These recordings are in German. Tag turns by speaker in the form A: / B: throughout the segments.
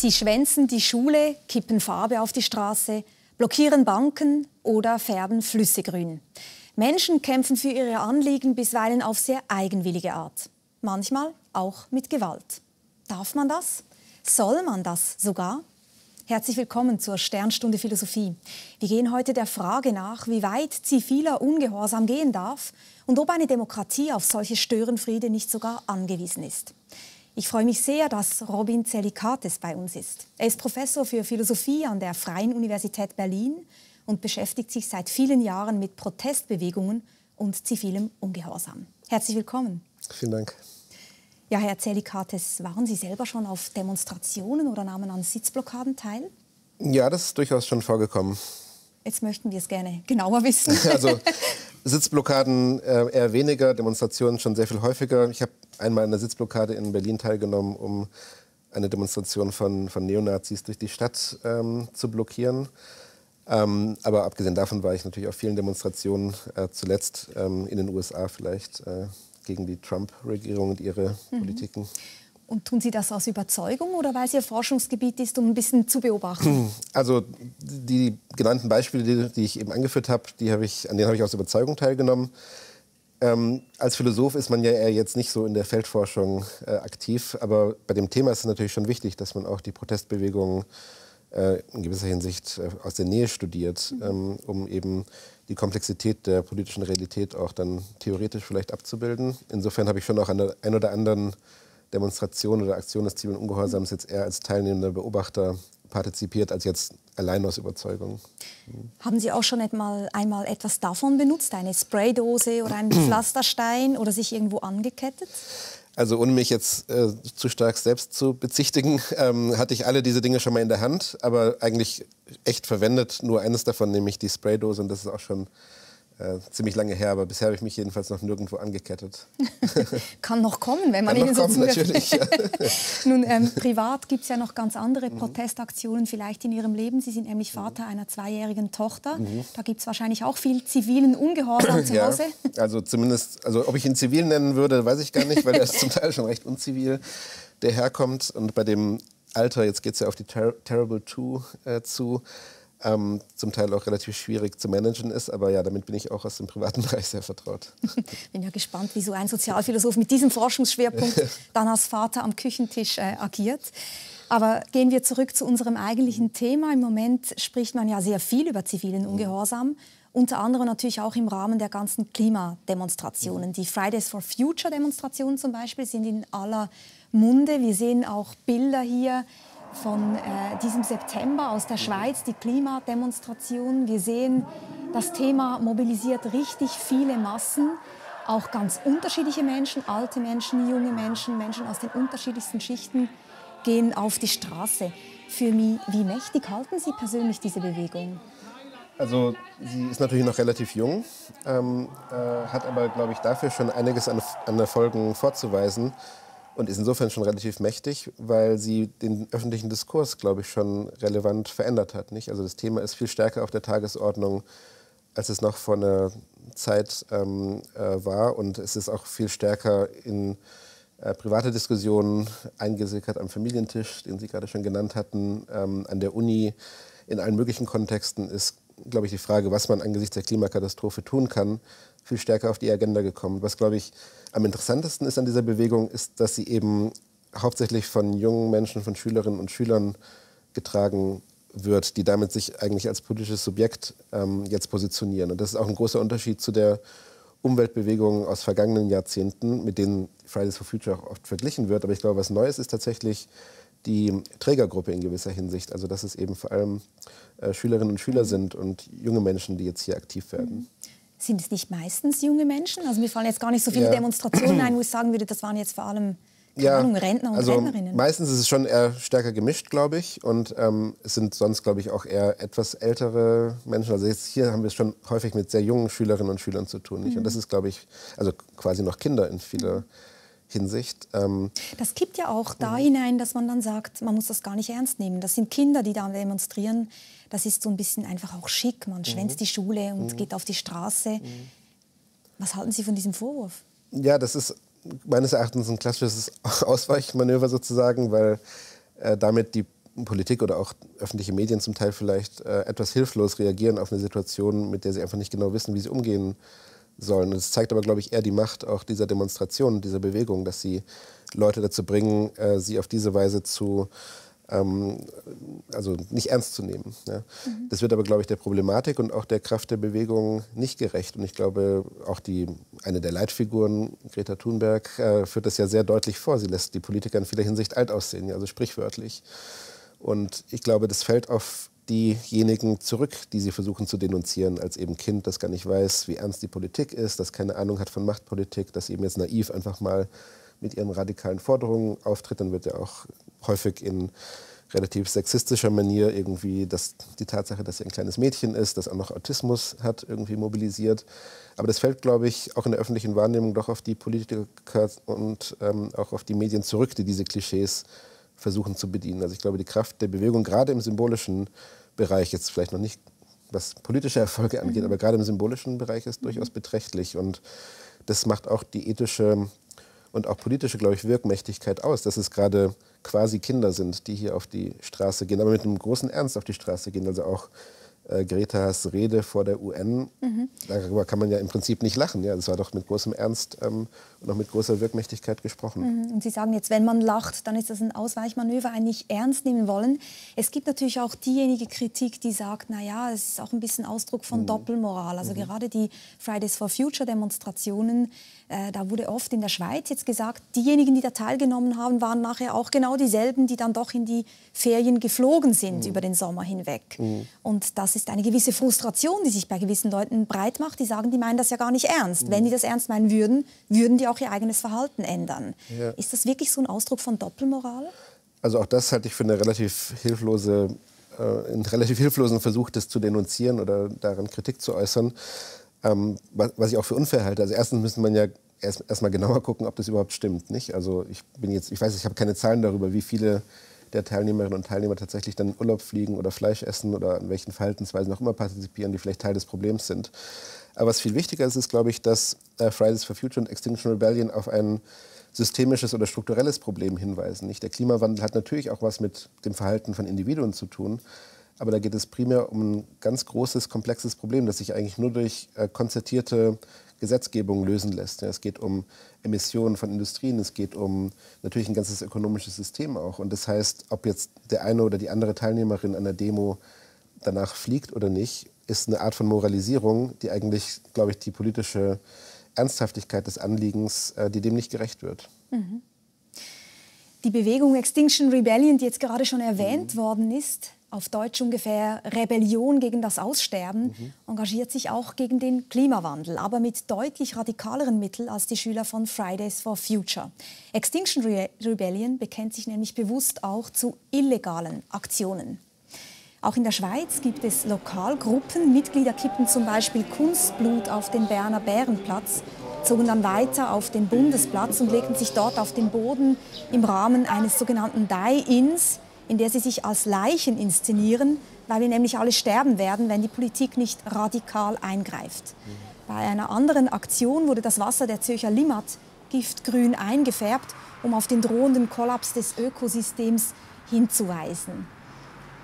A: Sie schwänzen die Schule, kippen Farbe auf die Straße, blockieren Banken oder färben Flüsse grün. Menschen kämpfen für ihre Anliegen bisweilen auf sehr eigenwillige Art. Manchmal auch mit Gewalt. Darf man das? Soll man das sogar? Herzlich willkommen zur Sternstunde Philosophie. Wir gehen heute der Frage nach, wie weit ziviler Ungehorsam gehen darf und ob eine Demokratie auf solche Störenfriede nicht sogar angewiesen ist. Ich freue mich sehr, dass Robin Tselikates bei uns ist. Er ist Professor für Philosophie an der Freien Universität Berlin und beschäftigt sich seit vielen Jahren mit Protestbewegungen und zivilem Ungehorsam. Herzlich willkommen.
B: Vielen Dank.
A: Ja, Herr Tselikates, waren Sie selber schon auf Demonstrationen oder nahmen an Sitzblockaden teil?
B: Ja, das ist durchaus schon vorgekommen.
A: Jetzt möchten wir es gerne genauer wissen.
B: Also Sitzblockaden eher weniger, Demonstrationen schon sehr viel häufiger. Ich habe einmal an einer Sitzblockade in Berlin teilgenommen, um eine Demonstration von Neonazis durch die Stadt zu blockieren. Aber abgesehen davon war ich natürlich auf vielen Demonstrationen, zuletzt in den USA vielleicht, gegen die Trump-Regierung und ihre Politiken. Und
A: tun Sie das aus Überzeugung oder weil es Ihr Forschungsgebiet ist, um ein bisschen zu beobachten?
B: Also die genannten Beispiele, die ich eben angeführt habe, an denen habe ich aus Überzeugung teilgenommen. Als Philosoph ist man ja eher jetzt nicht so in der Feldforschung aktiv, aber bei dem Thema ist es natürlich schon wichtig, dass man auch die Protestbewegungen in gewisser Hinsicht aus der Nähe studiert, um eben die Komplexität der politischen Realität auch dann theoretisch vielleicht abzubilden. Insofern habe ich schon auch an der ein oder anderen Demonstration oder Aktion des zivilen Ungehorsams jetzt eher als teilnehmender Beobachter partizipiert, als jetzt allein aus Überzeugung.
A: Haben Sie auch schon einmal etwas davon benutzt, eine Spraydose oder einen Pflasterstein oder sich irgendwo angekettet?
B: Also ohne mich jetzt zu stark selbst zu bezichtigen, hatte ich alle diese Dinge schon mal in der Hand, aber eigentlich echt verwendet nur eines davon, nämlich die Spraydose, und das ist auch schon ziemlich lange her, aber bisher habe ich mich jedenfalls noch nirgendwo angekettet.
A: Kann noch kommen, wenn man Ihnen so zuhört.
B: Natürlich, ja.
A: Nun, privat gibt es ja noch ganz andere Protestaktionen vielleicht in Ihrem Leben. Sie sind nämlich Vater einer 2-jährigen Tochter. Da gibt es wahrscheinlich auch viel zivilen Ungehorsam zu Hause.
B: Ja, also zumindest, ob ich ihn zivil nennen würde, weiß ich gar nicht, weil er ist zum Teil schon recht unzivil, der herkommt. Und bei dem Alter, jetzt geht es ja auf die Terrible Two zu, zum Teil auch relativ schwierig zu managen ist. Aber ja, damit bin ich auch aus dem privaten Bereich sehr vertraut.
A: Bin ja gespannt, wie so ein Sozialphilosoph mit diesem Forschungsschwerpunkt dann als Vater am Küchentisch agiert. Aber gehen wir zurück zu unserem eigentlichen Thema. Im Moment spricht man ja sehr viel über zivilen Ungehorsam. Unter anderem natürlich auch im Rahmen der ganzen Klimademonstrationen. Die Fridays for Future Demonstrationen zum Beispiel sind in aller Munde. Wir sehen auch Bilder hier von diesem September aus der Schweiz, die Klimademonstration. Wir sehen, das Thema mobilisiert richtig viele Massen, auch ganz unterschiedliche Menschen, alte Menschen, junge Menschen, Menschen aus den unterschiedlichsten Schichten gehen auf die Straße. Wie mächtig halten Sie persönlich diese Bewegung?
B: Also sie ist natürlich noch relativ jung, hat aber, glaube ich, dafür schon einiges an Erfolgen vorzuweisen. Und ist insofern schon relativ mächtig, weil sie den öffentlichen Diskurs, glaube ich, schon relevant verändert hat. Nicht? Also das Thema ist viel stärker auf der Tagesordnung, als es noch vor einer Zeit war. Und es ist auch viel stärker in private Diskussionen eingesickert am Familientisch, den Sie gerade schon genannt hatten, an der Uni. In allen möglichen Kontexten ist, glaube ich, die Frage, was man angesichts der Klimakatastrophe tun kann, viel stärker auf die Agenda gekommen. Was, glaube ich, am interessantesten ist an dieser Bewegung, ist, dass sie eben hauptsächlich von jungen Menschen, von Schülerinnen und Schülern getragen wird, die damit sich eigentlich als politisches Subjekt jetzt positionieren. Und das ist auch ein großer Unterschied zu der Umweltbewegung aus vergangenen Jahrzehnten, mit denen Fridays for Future auch oft verglichen wird. Aber ich glaube, was Neues ist tatsächlich die Trägergruppe in gewisser Hinsicht. Also dass es eben vor allem Schülerinnen und Schüler sind und junge Menschen, die jetzt hier aktiv werden.
A: Sind es nicht meistens junge Menschen? Also mir fallen jetzt gar nicht so viele Demonstrationen ein, wo ich sagen würde, das waren jetzt vor allem Rentner und Rentnerinnen.
B: Meistens ist es schon eher stärker gemischt, glaube ich. Und es sind sonst, glaube ich, auch eher etwas ältere Menschen. Also jetzt hier haben wir es schon häufig mit sehr jungen Schülerinnen und Schülern zu tun. Nicht? Und das ist, glaube ich, also quasi noch Kinder in vieler Hinsicht.
A: Das kippt ja auch da hinein, dass man dann sagt, man muss das gar nicht ernst nehmen. Das sind Kinder, die da demonstrieren. Das ist so ein bisschen einfach auch schick. Man schwänzt die Schule und geht auf die Straße. Was halten Sie von diesem Vorwurf?
B: Ja, das ist meines Erachtens ein klassisches Ausweichmanöver sozusagen, weil damit die Politik oder auch öffentliche Medien zum Teil vielleicht etwas hilflos reagieren auf eine Situation, mit der sie einfach nicht genau wissen, wie sie umgehen sollen. Und es zeigt aber, glaube ich, eher die Macht auch dieser Demonstration, dieser Bewegung, dass sie Leute dazu bringen, sie auf diese Weise also nicht ernst zu nehmen. Ja. Das wird aber, glaube ich, der Problematik und auch der Kraft der Bewegung nicht gerecht. Und ich glaube, auch eine der Leitfiguren, Greta Thunberg, führt das ja sehr deutlich vor. Sie lässt die Politiker in vieler Hinsicht alt aussehen, also sprichwörtlich. Und ich glaube, das fällt auf diejenigen zurück, die sie versuchen zu denunzieren, als eben Kind, das gar nicht weiß, wie ernst die Politik ist, das keine Ahnung hat von Machtpolitik, das eben jetzt naiv einfach mal mit ihren radikalen Forderungen auftritt. Dann wird ja auch häufig in relativ sexistischer Manier irgendwie die Tatsache, dass sie ein kleines Mädchen ist, das auch noch Autismus hat, irgendwie mobilisiert. Aber das fällt, glaube ich, auch in der öffentlichen Wahrnehmung doch auf die Politiker und auch auf die Medien zurück, die diese Klischees versuchen zu bedienen. Also ich glaube, die Kraft der Bewegung, gerade im symbolischen Bereich, jetzt vielleicht noch nicht, was politische Erfolge angeht, aber gerade im symbolischen Bereich ist durchaus beträchtlich. Und das macht auch die ethische und auch politische, glaube ich, Wirkmächtigkeit aus, dass es gerade quasi Kinder sind, die hier auf die Straße gehen, aber mit einem großen Ernst auf die Straße gehen. Also auch Gretas Rede vor der UN, darüber kann man ja im Prinzip nicht lachen. Ja, das war doch mit großem Ernst und auch mit großer Wirkmächtigkeit gesprochen.
A: Und Sie sagen jetzt, wenn man lacht, dann ist das ein Ausweichmanöver, ein nicht ernst nehmen wollen. Es gibt natürlich auch diejenige Kritik, die sagt, naja, es ist auch ein bisschen Ausdruck von Doppelmoral. Also gerade die Fridays for Future Demonstrationen, da wurde oft in der Schweiz jetzt gesagt, diejenigen, die da teilgenommen haben, waren nachher auch genau dieselben, die dann doch in die Ferien geflogen sind über den Sommer hinweg. Und das ist eine gewisse Frustration, die sich bei gewissen Leuten breit macht. Die sagen, die meinen das ja gar nicht ernst. Wenn die das ernst meinen würden, würden die auch ihr eigenes Verhalten ändern. Ja. Ist das wirklich so ein Ausdruck von Doppelmoral?
B: Also auch das halte ich für einen relativ hilflosen Versuch, das zu denunzieren oder daran Kritik zu äußern. Was ich auch für unfair halte. Also erstens müsste man ja erstmal genauer gucken, ob das überhaupt stimmt. Nicht? Also ich habe keine Zahlen darüber, wie viele der Teilnehmerinnen und Teilnehmer tatsächlich dann in Urlaub fliegen oder Fleisch essen oder an welchen Verhaltensweisen auch immer partizipieren, die vielleicht Teil des Problems sind. Aber was viel wichtiger ist, ist, glaube ich, dass Fridays for Future und Extinction Rebellion auf ein systemisches oder strukturelles Problem hinweisen. Nicht? Der Klimawandel hat natürlich auch was mit dem Verhalten von Individuen zu tun. Aber da geht es primär um ein ganz großes, komplexes Problem, das sich eigentlich nur durch konzertierte Gesetzgebung lösen lässt. Ja, es geht um Emissionen von Industrien, es geht um natürlich ein ganzes ökonomisches System auch. Und das heißt, ob jetzt der eine oder die andere Teilnehmerin an der Demo danach fliegt oder nicht, ist eine Art von Moralisierung, die eigentlich, glaube ich, die politische Ernsthaftigkeit des Anliegens, die dem nicht gerecht wird.
A: Die Bewegung Extinction Rebellion, die jetzt gerade schon erwähnt worden ist, auf Deutsch ungefähr Rebellion gegen das Aussterben, engagiert sich auch gegen den Klimawandel, aber mit deutlich radikaleren Mitteln als die Schüler von Fridays for Future. Extinction Rebellion bekennt sich nämlich bewusst auch zu illegalen Aktionen. Auch in der Schweiz gibt es Lokalgruppen. Mitglieder kippten zum Beispiel Kunstblut auf den Berner Bärenplatz, zogen dann weiter auf den Bundesplatz und legten sich dort auf den Boden im Rahmen eines sogenannten Die-Ins, in der sie sich als Leichen inszenieren, weil wir nämlich alle sterben werden, wenn die Politik nicht radikal eingreift. Bei einer anderen Aktion wurde das Wasser der Zürcher Limmat giftgrün eingefärbt, um auf den drohenden Kollaps des Ökosystems hinzuweisen.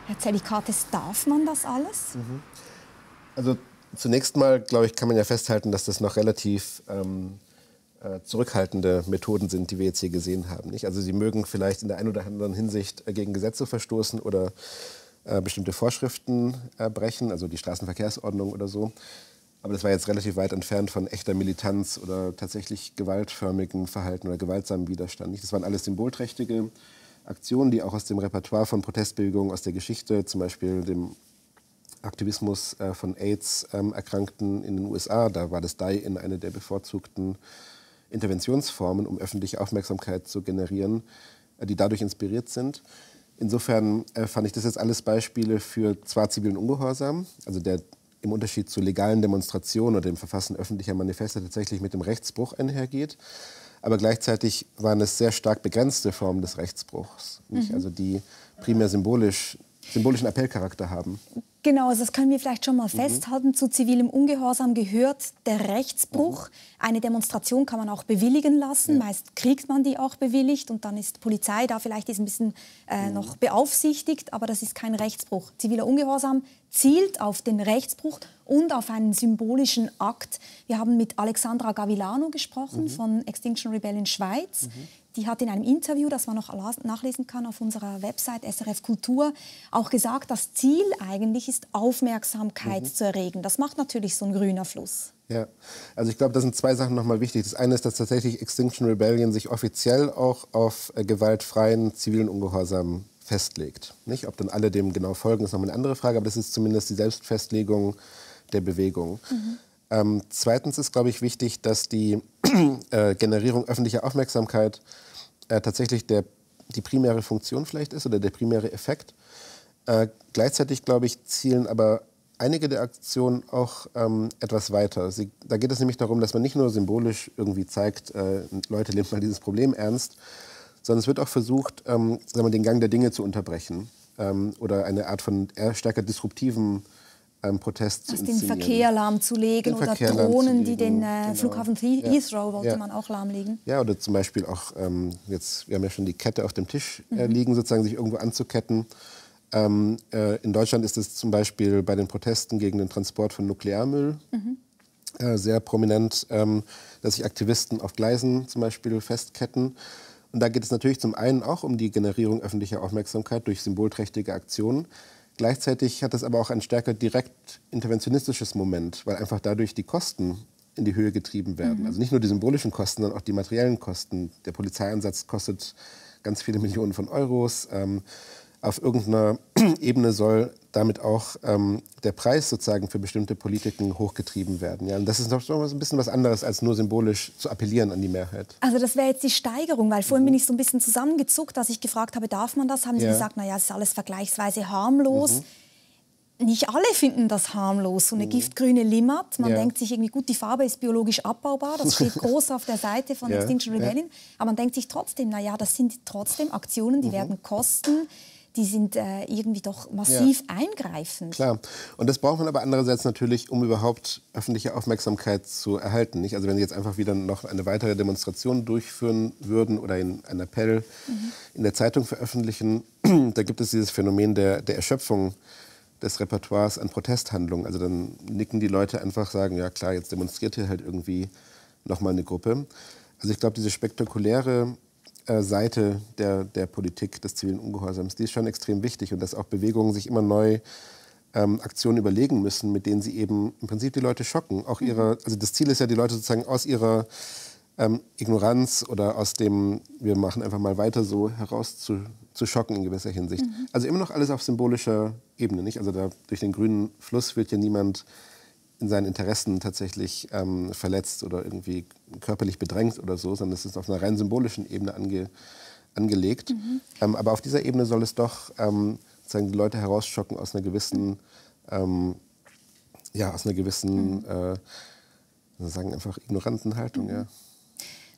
A: Herr Zellikates, darf man das alles?
B: Also zunächst mal, glaube ich, kann man ja festhalten, dass das noch relativ zurückhaltende Methoden sind, die wir jetzt hier gesehen haben. Nicht? Also sie mögen vielleicht in der einen oder anderen Hinsicht gegen Gesetze verstoßen oder bestimmte Vorschriften brechen, also die Straßenverkehrsordnung oder so. Aber das war jetzt relativ weit entfernt von echter Militanz oder tatsächlich gewaltförmigem Verhalten oder gewaltsamen Widerstand. Nicht? Das waren alles symbolträchtige Aktionen, die auch aus dem Repertoire von Protestbewegungen aus der Geschichte, zum Beispiel dem Aktivismus von AIDS-Erkrankten in den USA, da war das Die-In eine der bevorzugten Interventionsformen, um öffentliche Aufmerksamkeit zu generieren, die dadurch inspiriert sind. Insofern fand ich das jetzt alles Beispiele für zwar zivilen Ungehorsam, also der im Unterschied zu legalen Demonstrationen oder dem Verfassen öffentlicher Manifeste tatsächlich mit dem Rechtsbruch einhergeht, aber gleichzeitig waren es sehr stark begrenzte Formen des Rechtsbruchs, nicht? Also die primär symbolischen Appellcharakter haben.
A: Genau, also das können wir vielleicht schon mal festhalten. Zu zivilem Ungehorsam gehört der Rechtsbruch. Eine Demonstration kann man auch bewilligen lassen. Meist kriegt man die auch bewilligt und dann ist Polizei da vielleicht ein bisschen noch beaufsichtigt, aber das ist kein Rechtsbruch. Ziviler Ungehorsam zielt auf den Rechtsbruch und auf einen symbolischen Akt. Wir haben mit Alexandra Gavilano gesprochen von Extinction Rebellion Schweiz. Die hat in einem Interview, das man noch nachlesen kann auf unserer Website SRF Kultur, auch gesagt, das Ziel eigentlich ist, Aufmerksamkeit zu erregen. Das macht natürlich so ein grüner Fluss.
B: Ja, also ich glaube, da sind zwei Sachen nochmal wichtig. Das eine ist, dass tatsächlich Extinction Rebellion sich offiziell auch auf gewaltfreien zivilen Ungehorsam festlegt. Nicht? Ob dann alle dem genau folgen, ist nochmal eine andere Frage, aber das ist zumindest die Selbstfestlegung der Bewegung. Zweitens ist, glaube ich, wichtig, dass die Generierung öffentlicher Aufmerksamkeit tatsächlich die primäre Funktion vielleicht ist oder der primäre Effekt. Gleichzeitig, glaube ich, zielen aber einige der Aktionen auch etwas weiter. Da geht es nämlich darum, dass man nicht nur symbolisch irgendwie zeigt, Leute, nehmt mal dieses Problem ernst, sondern es wird auch versucht, den Gang der Dinge zu unterbrechen oder eine Art von eher stärker disruptiven Protest zu inszenieren.
A: Den Verkehr lahmzulegen oder Drohnen, die den Flughafen Heathrow wollte man auch lahmlegen.
B: Ja, oder zum Beispiel auch, wir haben ja schon die Kette auf dem Tisch liegen, sozusagen sich irgendwo anzuketten. In Deutschland ist es zum Beispiel bei den Protesten gegen den Transport von Nuklearmüll sehr prominent, dass sich Aktivisten auf Gleisen zum Beispiel festketten. Und da geht es natürlich zum einen auch um die Generierung öffentlicher Aufmerksamkeit durch symbolträchtige Aktionen. Gleichzeitig hat es aber auch ein stärker direkt interventionistisches Moment, weil einfach dadurch die Kosten in die Höhe getrieben werden. Also nicht nur die symbolischen Kosten, sondern auch die materiellen Kosten. Der Polizeieinsatz kostet ganz viele Millionen von Euros. Auf irgendeiner Ebene soll damit auch der Preis sozusagen für bestimmte Politiken hochgetrieben werden. Ja, und das ist noch so ein bisschen was anderes, als nur symbolisch zu appellieren an die Mehrheit.
A: Also das wäre jetzt die Steigerung, weil vorhin bin ich so ein bisschen zusammengezuckt, als ich gefragt habe, darf man das? Haben Sie gesagt, naja, es ist alles vergleichsweise harmlos. Nicht alle finden das harmlos. So eine giftgrüne Limmat, man denkt sich irgendwie, gut, die Farbe ist biologisch abbaubar, das steht groß auf der Seite von Extinction Rebellion, aber man denkt sich trotzdem, naja, das sind trotzdem Aktionen, die werden kosten. Die sind irgendwie doch massiv eingreifend.
B: Klar. Und das braucht man aber andererseits natürlich, um überhaupt öffentliche Aufmerksamkeit zu erhalten. Nicht? Also wenn Sie jetzt einfach wieder noch eine weitere Demonstration durchführen würden oder einen Appell in der Zeitung veröffentlichen, da gibt es dieses Phänomen der Erschöpfung des Repertoires an Protesthandlungen. Also dann nicken die Leute einfach, sagen, ja klar, jetzt demonstriert hier halt irgendwie nochmal eine Gruppe. Also ich glaube, diese spektakuläre Seite der Politik des zivilen Ungehorsams, die ist schon extrem wichtig und dass auch Bewegungen sich immer neu Aktionen überlegen müssen, mit denen sie eben im Prinzip die Leute schocken. Auch also das Ziel ist ja, die Leute sozusagen aus ihrer Ignoranz oder aus dem, wir machen einfach mal weiter so, heraus zu schocken in gewisser Hinsicht. Also immer noch alles auf symbolischer Ebene, nicht? Also da, durch den grünen Fluss wird ja niemand in seinen Interessen tatsächlich verletzt oder irgendwie körperlich bedrängt oder so, sondern es ist auf einer rein symbolischen Ebene angelegt. Aber auf dieser Ebene soll es doch sozusagen die Leute herausschocken aus einer gewissen, sagen einfach ignoranten Haltung. Ja.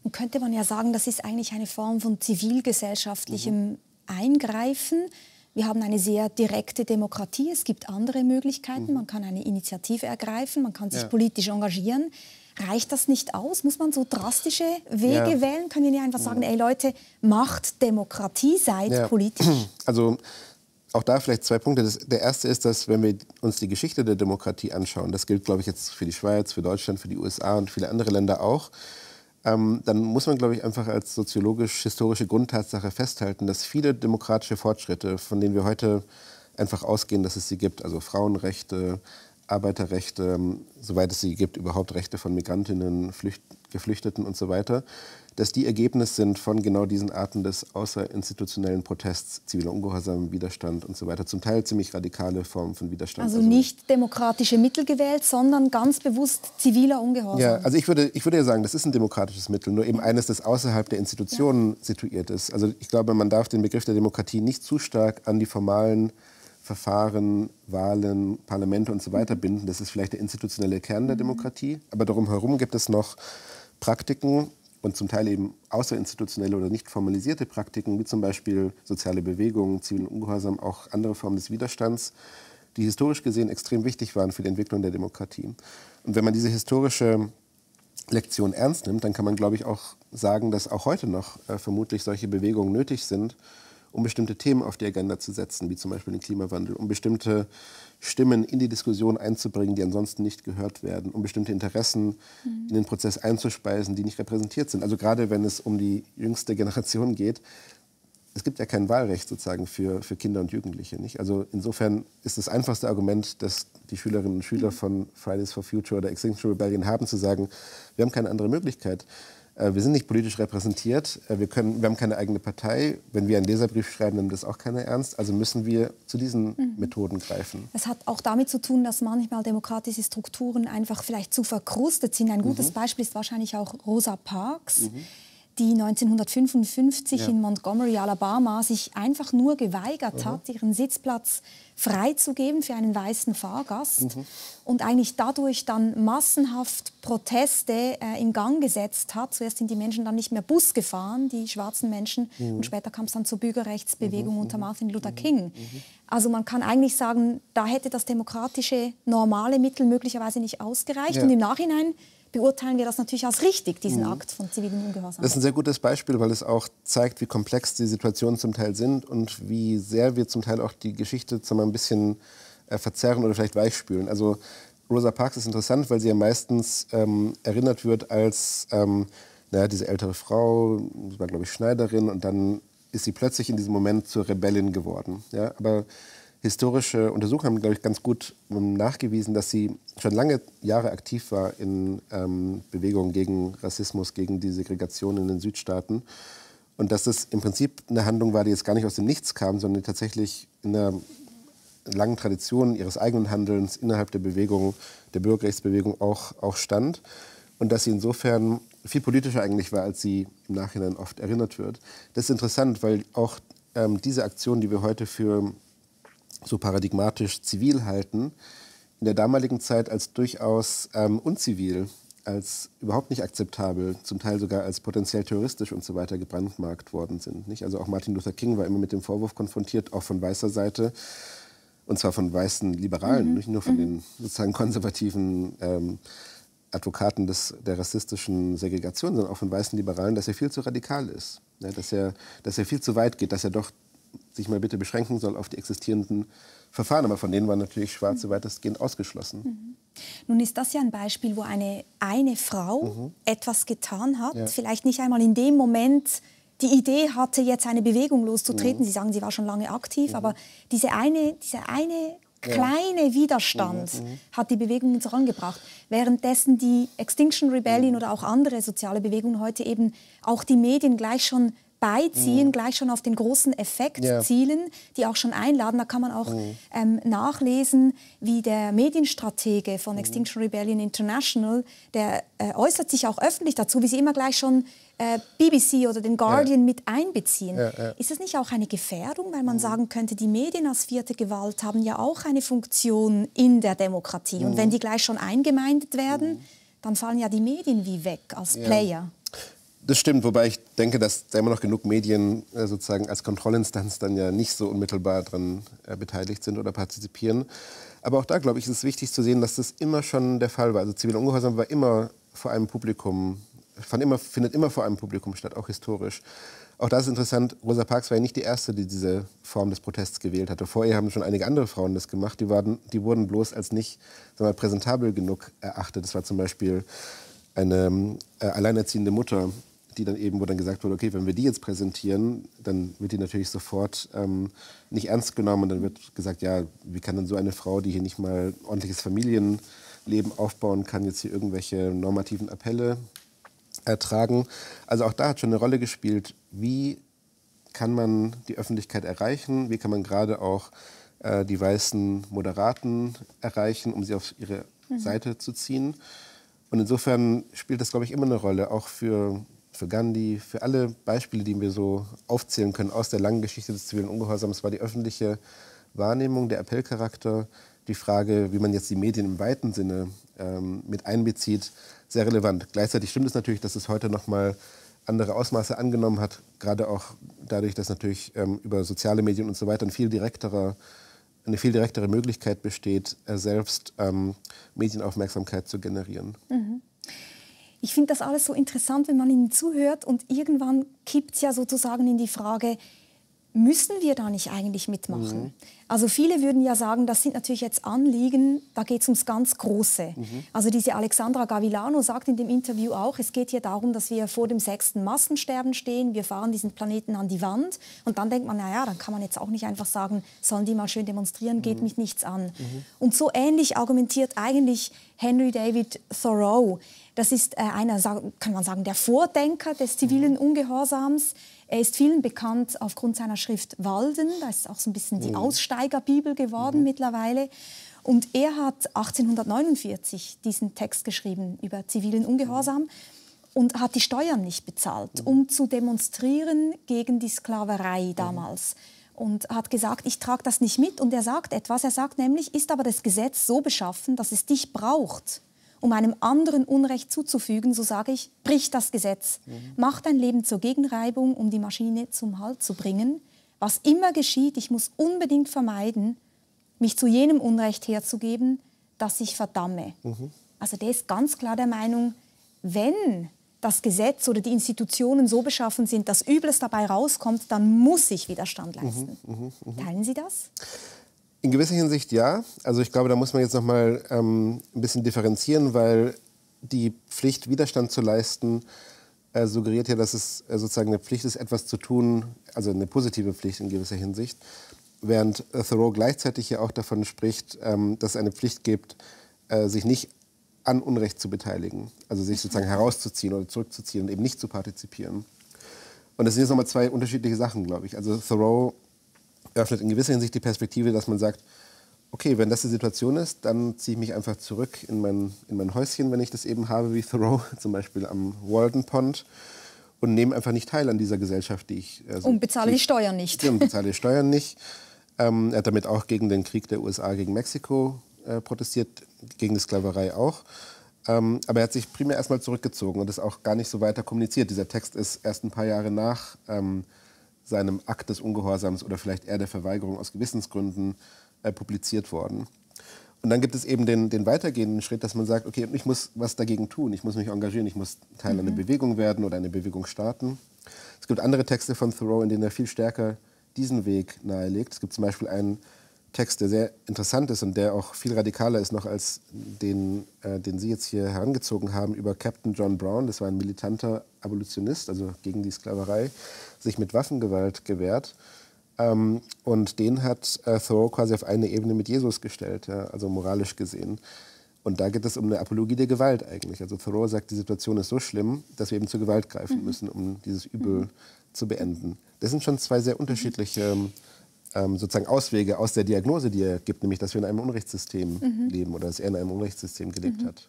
A: Nun könnte man ja sagen, das ist eigentlich eine Form von zivilgesellschaftlichem Eingreifen. Wir haben eine sehr direkte Demokratie. Es gibt andere Möglichkeiten. Man kann eine Initiative ergreifen, man kann sich politisch engagieren. Reicht das nicht aus? Muss man so drastische Wege wählen? Können wir nicht einfach sagen, ey Leute, macht Demokratie, seid politisch?
B: Also auch da vielleicht zwei Punkte. Der erste ist, dass wenn wir uns die Geschichte der Demokratie anschauen, das gilt, glaube ich, jetzt für die Schweiz, für Deutschland, für die USA und viele andere Länder auch, dann muss man, glaube ich, einfach als soziologisch-historische Grundtatsache festhalten, dass viele demokratische Fortschritte, von denen wir heute einfach ausgehen, dass es sie gibt, also Frauenrechte, Arbeiterrechte, soweit es sie gibt, überhaupt Rechte von Migrantinnen, Geflüchteten und so weiter, dass die Ergebnis sind von genau diesen Arten des außerinstitutionellen Protests, ziviler Ungehorsam, Widerstand und so weiter. Zum Teil ziemlich radikale Formen von Widerstand.
A: Also nicht demokratische Mittel gewählt, sondern ganz bewusst ziviler Ungehorsam.
B: Ja, also ich würde ja sagen, das ist ein demokratisches Mittel, nur eben eines, das außerhalb der Institutionen situiert ist. Also ich glaube, man darf den Begriff der Demokratie nicht zu stark an die formalen Verfahren, Wahlen, Parlamente und so weiter binden. Das ist vielleicht der institutionelle Kern der Demokratie. Aber darum herum gibt es noch Praktiken und zum Teil eben außerinstitutionelle oder nicht formalisierte Praktiken, wie zum Beispiel soziale Bewegungen, zivilen Ungehorsam, auch andere Formen des Widerstands, die historisch gesehen extrem wichtig waren für die Entwicklung der Demokratie. Und wenn man diese historische Lektion ernst nimmt, dann kann man, glaube ich, auch sagen, dass auch heute noch vermutlich solche Bewegungen nötig sind, um bestimmte Themen auf die Agenda zu setzen, wie zum Beispiel den Klimawandel, um bestimmte Stimmen in die Diskussion einzubringen, die ansonsten nicht gehört werden, um bestimmte Interessen in den Prozess einzuspeisen, die nicht repräsentiert sind. Also gerade wenn es um die jüngste Generation geht, es gibt ja kein Wahlrecht sozusagen für Kinder und Jugendliche. Nicht? Also insofern ist das einfachste Argument, das die Schülerinnen und Schüler von Fridays for Future oder Extinction Rebellion haben, zu sagen, wir haben keine andere Möglichkeit. Wir sind nicht politisch repräsentiert, wir haben keine eigene Partei. Wenn wir einen Leserbrief schreiben, nimmt das auch keiner ernst. Also müssen wir zu diesen Methoden greifen.
A: Es hat auch damit zu tun, dass manchmal demokratische Strukturen einfach vielleicht zu verkrustet sind. Ein gutes Beispiel ist wahrscheinlich auch Rosa Parks, die 1955 in Montgomery, Alabama, sich einfach nur geweigert hat, ihren Sitzplatz freizugeben für einen weißen Fahrgast und eigentlich dadurch dann massenhaft Proteste in Gang gesetzt hat. Zuerst sind die Menschen dann nicht mehr Bus gefahren, die schwarzen Menschen, und später kam es dann zur Bürgerrechtsbewegung unter Martin Luther King. Also man kann eigentlich sagen, da hätte das demokratische, normale Mittel möglicherweise nicht ausgereicht. Und im Nachhinein beurteilen wir das natürlich als richtig, diesen Akt von zivilem Ungehorsam.
B: Das ist ein sehr gutes Beispiel, weil es auch zeigt, wie komplex die Situationen zum Teil sind und wie sehr wir zum Teil auch die Geschichte ein bisschen verzerren oder vielleicht weichspülen. Also Rosa Parks ist interessant, weil sie ja meistens erinnert wird als diese ältere Frau, sie war, glaube ich, Schneiderin, und dann ist sie plötzlich in diesem Moment zur Rebellin geworden. Ja? Aber historische Untersuchungen haben, glaube ich, ganz gut nachgewiesen, dass sie schon lange Jahre aktiv war in Bewegungen gegen Rassismus, gegen die Segregation in den Südstaaten. Und dass das im Prinzip eine Handlung war, die jetzt gar nicht aus dem Nichts kam, sondern tatsächlich in einer langen Tradition ihres eigenen Handelns innerhalb der Bewegung, der Bürgerrechtsbewegung auch stand. Und dass sie insofern viel politischer eigentlich war, als sie im Nachhinein oft erinnert wird. Das ist interessant, weil auch diese Aktion, die wir heute für so paradigmatisch zivil halten, in der damaligen Zeit als durchaus unzivil, als überhaupt nicht akzeptabel, zum Teil sogar als potenziell terroristisch und so weiter gebrandmarkt worden sind. Nicht? Also auch Martin Luther King war immer mit dem Vorwurf konfrontiert, auch von weißer Seite, und zwar von weißen Liberalen, nicht nur von den sozusagen konservativen Advokaten der rassistischen Segregation, sondern auch von weißen Liberalen, dass er viel zu radikal ist, ja, dass er viel zu weit geht, dass er doch sich mal bitte beschränken soll auf die existierenden Verfahren. Aber von denen waren natürlich Schwarze weitestgehend ausgeschlossen.
A: Nun ist das ja ein Beispiel, wo eine Frau etwas getan hat, vielleicht nicht einmal in dem Moment die Idee hatte, jetzt eine Bewegung loszutreten. Sie sagen, sie war schon lange aktiv, aber dieser eine kleine Widerstand hat die Bewegung vorangebracht. Währenddessen die Extinction Rebellion oder auch andere soziale Bewegungen heute eben auch die Medien gleich schon beiziehen, gleich schon auf den großen Effekt zielen, die auch schon einladen. Da kann man auch nachlesen, wie der Medienstratege von Extinction Rebellion International, der äußert sich auch öffentlich dazu, wie sie immer gleich schon BBC oder den Guardian mit einbeziehen. Ist das nicht auch eine Gefährdung, weil man sagen könnte, die Medien als vierte Gewalt haben ja auch eine Funktion in der Demokratie. Und wenn die gleich schon eingemeindet werden, dann fallen ja die Medien wie weg als Player.
B: Das stimmt, wobei ich denke, dass da immer noch genug Medien sozusagen als Kontrollinstanz dann ja nicht so unmittelbar daran beteiligt sind oder partizipieren. Aber auch da, glaube ich, ist es wichtig zu sehen, dass das immer schon der Fall war. Also ziviler Ungehorsam war immer vor einem Publikum, findet immer vor einem Publikum statt, auch historisch. Auch das ist interessant, Rosa Parks war ja nicht die erste, die diese Form des Protests gewählt hatte. Vorher haben schon einige andere Frauen das gemacht, die wurden bloß als nicht, sagen wir, präsentabel genug erachtet. Das war zum Beispiel eine alleinerziehende Mutter, wo dann gesagt wurde, okay, wenn wir die jetzt präsentieren, dann wird die natürlich sofort nicht ernst genommen. Und dann wird gesagt, ja, wie kann denn so eine Frau, die hier nicht mal ordentliches Familienleben aufbauen kann, jetzt hier irgendwelche normativen Appelle ertragen. Also auch da hat schon eine Rolle gespielt, wie kann man die Öffentlichkeit erreichen, wie kann man gerade auch die weißen Moderaten erreichen, um sie auf ihre Seite zu ziehen. Und insofern spielt das, glaube ich, immer eine Rolle, auch für Gandhi, für alle Beispiele, die wir so aufzählen können aus der langen Geschichte des zivilen Ungehorsams, war die öffentliche Wahrnehmung, der Appellcharakter, die Frage, wie man jetzt die Medien im weiten Sinne mit einbezieht, sehr relevant. Gleichzeitig stimmt es natürlich, dass es heute noch mal andere Ausmaße angenommen hat, gerade auch dadurch, dass natürlich über soziale Medien und so weiter ein viel direkterer eine viel direktere Möglichkeit besteht, selbst Medienaufmerksamkeit zu generieren.
A: Ich finde das alles so interessant, wenn man ihnen zuhört und irgendwann kippt es ja sozusagen in die Frage, müssen wir da nicht eigentlich mitmachen? Also viele würden ja sagen, das sind natürlich jetzt Anliegen, da geht es ums ganz Große. Also diese Alexandra Gavilano sagt in dem Interview auch, es geht hier darum, dass wir vor dem 6. Massensterben stehen, wir fahren diesen Planeten an die Wand und dann denkt man, naja, dann kann man jetzt auch nicht einfach sagen, sollen die mal schön demonstrieren, geht mich nichts an. Und so ähnlich argumentiert eigentlich Henry David Thoreau. Das ist einer, kann man sagen, der Vordenker des zivilen Ungehorsams. Er ist vielen bekannt aufgrund seiner Schrift Walden. Das ist auch so ein bisschen die Aussteigerbibel geworden mittlerweile. Und er hat 1849 diesen Text geschrieben über zivilen Ungehorsam und hat die Steuern nicht bezahlt, um zu demonstrieren gegen die Sklaverei damals. Und hat gesagt, ich trage das nicht mit. Und er sagt etwas, er sagt nämlich, ist aber das Gesetz so beschaffen, dass es dich braucht, um einem anderen Unrecht zuzufügen, so sage ich, brich das Gesetz. Mach dein Leben zur Gegenreibung, um die Maschine zum Halt zu bringen. Was immer geschieht, ich muss unbedingt vermeiden, mich zu jenem Unrecht herzugeben, das ich verdamme. Also der ist ganz klar der Meinung, wenn das Gesetz oder die Institutionen so beschaffen sind, dass Übles dabei rauskommt, dann muss ich Widerstand leisten. Teilen Sie das?
B: In gewisser Hinsicht ja. Also ich glaube, da muss man jetzt noch mal ein bisschen differenzieren, weil die Pflicht, Widerstand zu leisten, suggeriert ja, dass es sozusagen eine Pflicht ist, etwas zu tun, also eine positive Pflicht in gewisser Hinsicht. Während Thoreau gleichzeitig ja auch davon spricht, dass es eine Pflicht gibt, sich nicht an Unrecht zu beteiligen, also sich sozusagen herauszuziehen oder zurückzuziehen und eben nicht zu partizipieren. Und das sind jetzt nochmal zwei unterschiedliche Sachen, glaube ich. Also Thoreau öffnet in gewisser Hinsicht die Perspektive, dass man sagt, okay, wenn das die Situation ist, dann ziehe ich mich einfach zurück in mein Häuschen, wenn ich das eben habe, wie Thoreau, zum Beispiel am Walden Pond, und nehme einfach nicht teil an dieser Gesellschaft, die ich...
A: und bezahle die Steuern nicht.
B: Und bezahle die Steuern nicht. Er hat damit auch gegen den Krieg der USA gegen Mexiko protestiert, gegen die Sklaverei auch. Aber er hat sich primär erstmal zurückgezogen und das auch gar nicht so weiter kommuniziert. Dieser Text ist erst ein paar Jahre nach seinem Akt des Ungehorsams oder vielleicht eher der Verweigerung aus Gewissensgründen publiziert worden. Und dann gibt es eben den weitergehenden Schritt, dass man sagt, okay, ich muss was dagegen tun, ich muss mich engagieren, ich muss Teil einer Bewegung werden oder eine Bewegung starten. Es gibt andere Texte von Thoreau, in denen er viel stärker diesen Weg nahelegt. Es gibt zum Beispiel einen Text, der sehr interessant ist und der auch viel radikaler ist noch als den Sie jetzt hier herangezogen haben, über Captain John Brown. Das war ein militanter Abolitionist, also gegen die Sklaverei, sich mit Waffengewalt gewehrt. Und den hat Thoreau quasi auf eine Ebene mit Jesus gestellt, ja, also moralisch gesehen. Und da geht es um eine Apologie der Gewalt eigentlich. Also Thoreau sagt, die Situation ist so schlimm, dass wir eben zur Gewalt greifen müssen, um dieses Übel zu beenden. Das sind schon zwei sehr unterschiedliche sozusagen Auswege aus der Diagnose, die er gibt, nämlich, dass wir in einem Unrechtssystem leben oder dass er in einem Unrechtssystem gelebt hat.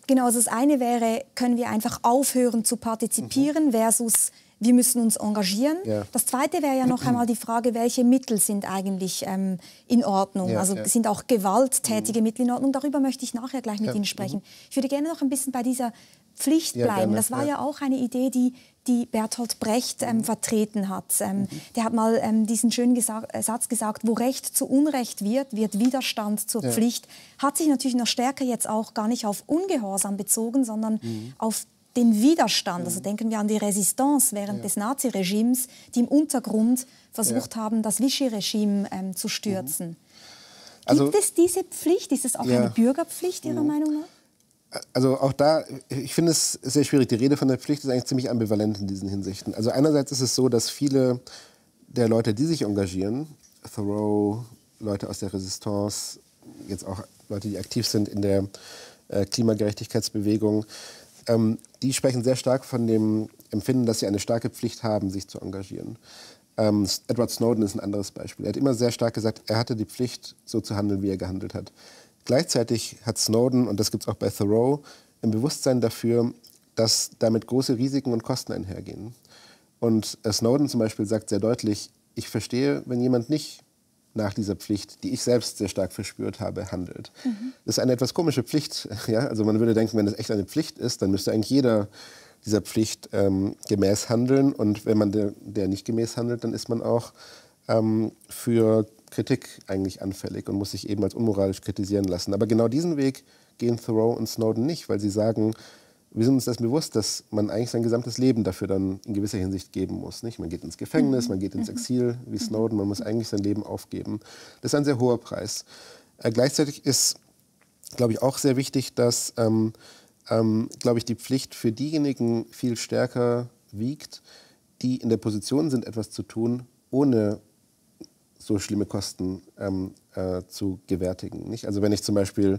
A: Genau, also das eine wäre, können wir einfach aufhören zu partizipieren versus wir müssen uns engagieren. Ja. Das zweite wäre ja noch einmal die Frage, welche Mittel sind eigentlich in Ordnung? Ja, also sind auch gewalttätige Mittel in Ordnung? Darüber möchte ich nachher gleich mit Ihnen sprechen. Ich würde gerne noch ein bisschen bei dieser Pflicht bleiben. Gerne. Das war ja auch eine Idee, die Bertolt Brecht vertreten hat. Der hat mal diesen schönen Satz gesagt, wo Recht zu Unrecht wird, wird Widerstand zur Pflicht. Hat sich natürlich noch stärker jetzt auch gar nicht auf Ungehorsam bezogen, sondern auf den Widerstand. Also denken wir an die Resistance während des Naziregimes, die im Untergrund versucht haben, das Vichy-Regime zu stürzen. Also, gibt es diese Pflicht? Ist es auch eine Bürgerpflicht Ihrer Meinung nach?
B: Also auch da, ich finde es sehr schwierig. Die Rede von der Pflicht ist eigentlich ziemlich ambivalent in diesen Hinsichten. Also einerseits ist es so, dass viele der Leute, die sich engagieren, Thoreau, Leute aus der Resistance, jetzt auch Leute, die aktiv sind in der Klimagerechtigkeitsbewegung, die sprechen sehr stark von dem Empfinden, dass sie eine starke Pflicht haben, sich zu engagieren. Edward Snowden ist ein anderes Beispiel. Er hat immer sehr stark gesagt, er hatte die Pflicht, so zu handeln, wie er gehandelt hat. Gleichzeitig hat Snowden, und das gibt es auch bei Thoreau, ein Bewusstsein dafür, dass damit große Risiken und Kosten einhergehen. Und Snowden zum Beispiel sagt sehr deutlich, ich verstehe, wenn jemand nicht nach dieser Pflicht, die ich selbst sehr stark verspürt habe, handelt. Das ist eine etwas komische Pflicht. Ja? Also man würde denken, wenn das echt eine Pflicht ist, dann müsste eigentlich jeder dieser Pflicht gemäß handeln. Und wenn man der nicht gemäß handelt, dann ist man auch für Kritik eigentlich anfällig und muss sich eben als unmoralisch kritisieren lassen. Aber genau diesen Weg gehen Thoreau und Snowden nicht, weil sie sagen, wir sind uns das bewusst, dass man eigentlich sein gesamtes Leben dafür dann in gewisser Hinsicht geben muss. Nicht? Man geht ins Gefängnis, man geht ins Exil wie Snowden, man muss eigentlich sein Leben aufgeben. Das ist ein sehr hoher Preis. Gleichzeitig ist, glaube ich, auch sehr wichtig, dass glaube ich, die Pflicht für diejenigen viel stärker wiegt, die in der Position sind, etwas zu tun, ohne so schlimme Kosten zu gewärtigen. Nicht? Also wenn ich zum Beispiel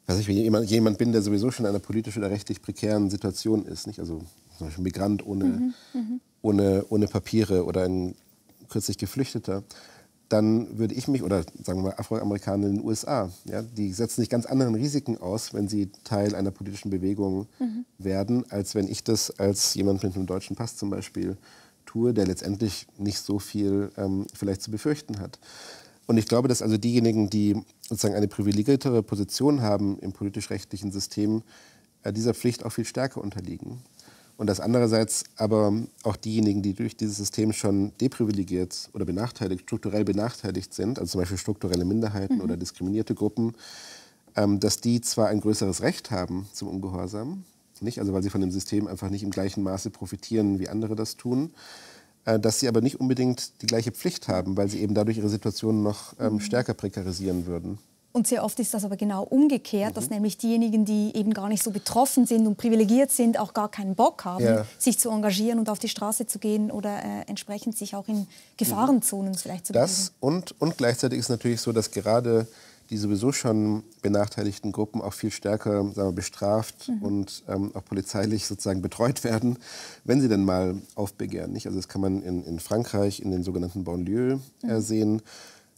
B: jemand bin, der sowieso schon in einer politisch oder rechtlich prekären Situation ist, nicht? Also zum Beispiel ein Migrant ohne Papiere oder ein kürzlich Geflüchteter, dann würde ich mich, oder sagen wir mal Afroamerikaner in den USA, ja, die setzen sich ganz anderen Risiken aus, wenn sie Teil einer politischen Bewegung werden, als wenn ich das als jemand mit einem deutschen Pass zum Beispiel tue, der letztendlich nicht so viel vielleicht zu befürchten hat. Und ich glaube, dass also diejenigen, die sozusagen eine privilegiertere Position haben im politisch-rechtlichen System, dieser Pflicht auch viel stärker unterliegen. Und dass andererseits aber auch diejenigen, die durch dieses System schon deprivilegiert oder benachteiligt, strukturell benachteiligt sind, also zum Beispiel strukturelle Minderheiten oder diskriminierte Gruppen, dass die zwar ein größeres Recht haben zum Ungehorsam, nicht? Also weil sie von dem System einfach nicht im gleichen Maße profitieren, wie andere das tun, dass sie aber nicht unbedingt die gleiche Pflicht haben, weil sie eben dadurch ihre Situation noch stärker prekarisieren würden.
A: Und sehr oft ist das aber genau umgekehrt, dass nämlich diejenigen, die eben gar nicht so betroffen sind und privilegiert sind, auch gar keinen Bock haben, sich zu engagieren und auf die Straße zu gehen oder entsprechend sich auch in Gefahrenzonen vielleicht zu bewegen.
B: Das und gleichzeitig ist natürlich so, dass gerade die sowieso schon benachteiligten Gruppen auch viel stärker, sagen wir, bestraft und auch polizeilich sozusagen betreut werden, wenn sie denn mal aufbegehren. Nicht? Also das kann man in Frankreich, in den sogenannten Banlieues sehen.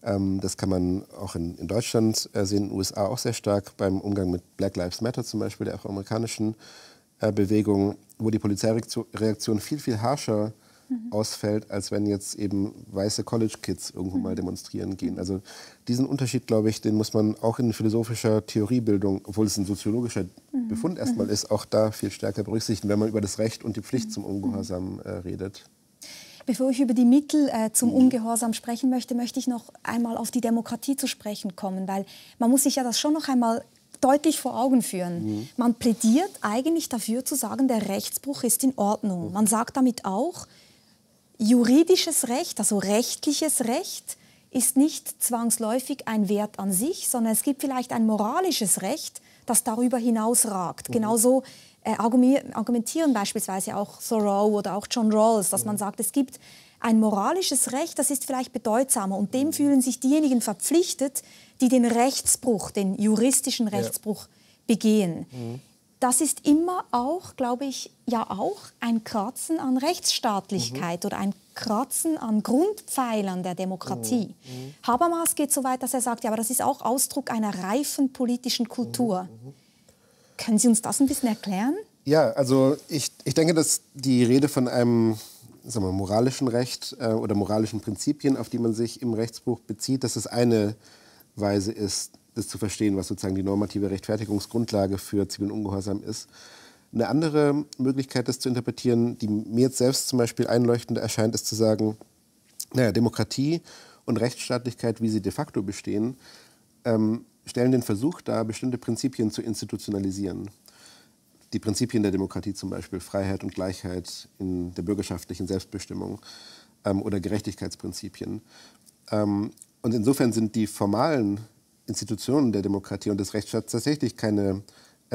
B: Das kann man auch in Deutschland sehen, in den USA auch sehr stark beim Umgang mit Black Lives Matter zum Beispiel, der afroamerikanischen Bewegung, wo die Polizeireaktion viel, viel harscher ausfällt, als wenn jetzt eben weiße College-Kids irgendwo mal demonstrieren gehen. Also diesen Unterschied, glaube ich, den muss man auch in philosophischer Theoriebildung, obwohl es ein soziologischer Befund erstmal ist, auch da viel stärker berücksichtigen, wenn man über das Recht und die Pflicht zum Ungehorsam redet.
A: Bevor ich über die Mittel zum Ungehorsam sprechen möchte, möchte ich noch einmal auf die Demokratie zu sprechen kommen, weil man muss sich ja das schon noch einmal deutlich vor Augen führen. Man plädiert eigentlich dafür zu sagen, der Rechtsbruch ist in Ordnung. Man sagt damit auch, juridisches Recht, also rechtliches Recht, ist nicht zwangsläufig ein Wert an sich, sondern es gibt vielleicht ein moralisches Recht, das darüber hinaus ragt. Genauso argumentieren beispielsweise auch Thoreau oder auch John Rawls, dass man sagt, es gibt ein moralisches Recht, das ist vielleicht bedeutsamer und dem fühlen sich diejenigen verpflichtet, die den Rechtsbruch, den juristischen Rechtsbruch begehen. Das ist immer auch, glaube ich, ja auch ein Kratzen an Rechtsstaatlichkeit oder ein Kratzen an Grundpfeilern der Demokratie. Habermas geht so weit, dass er sagt, ja, aber das ist auch Ausdruck einer reifen politischen Kultur. Können Sie uns das ein bisschen erklären?
B: Ja, also ich denke, dass die Rede von einem, sagen wir, moralischen Recht oder moralischen Prinzipien, auf die man sich im Rechtsbruch bezieht, dass es eine Weise ist, das zu verstehen, was sozusagen die normative Rechtfertigungsgrundlage für zivilen Ungehorsam ist. Eine andere Möglichkeit, das zu interpretieren, die mir jetzt selbst zum Beispiel einleuchtend erscheint, ist zu sagen, naja, Demokratie und Rechtsstaatlichkeit, wie sie de facto bestehen, stellen den Versuch dar, bestimmte Prinzipien zu institutionalisieren. Die Prinzipien der Demokratie zum Beispiel, Freiheit und Gleichheit in der bürgerschaftlichen Selbstbestimmung oder Gerechtigkeitsprinzipien. Und insofern sind die formalen Institutionen der Demokratie und des Rechtsstaats tatsächlich keine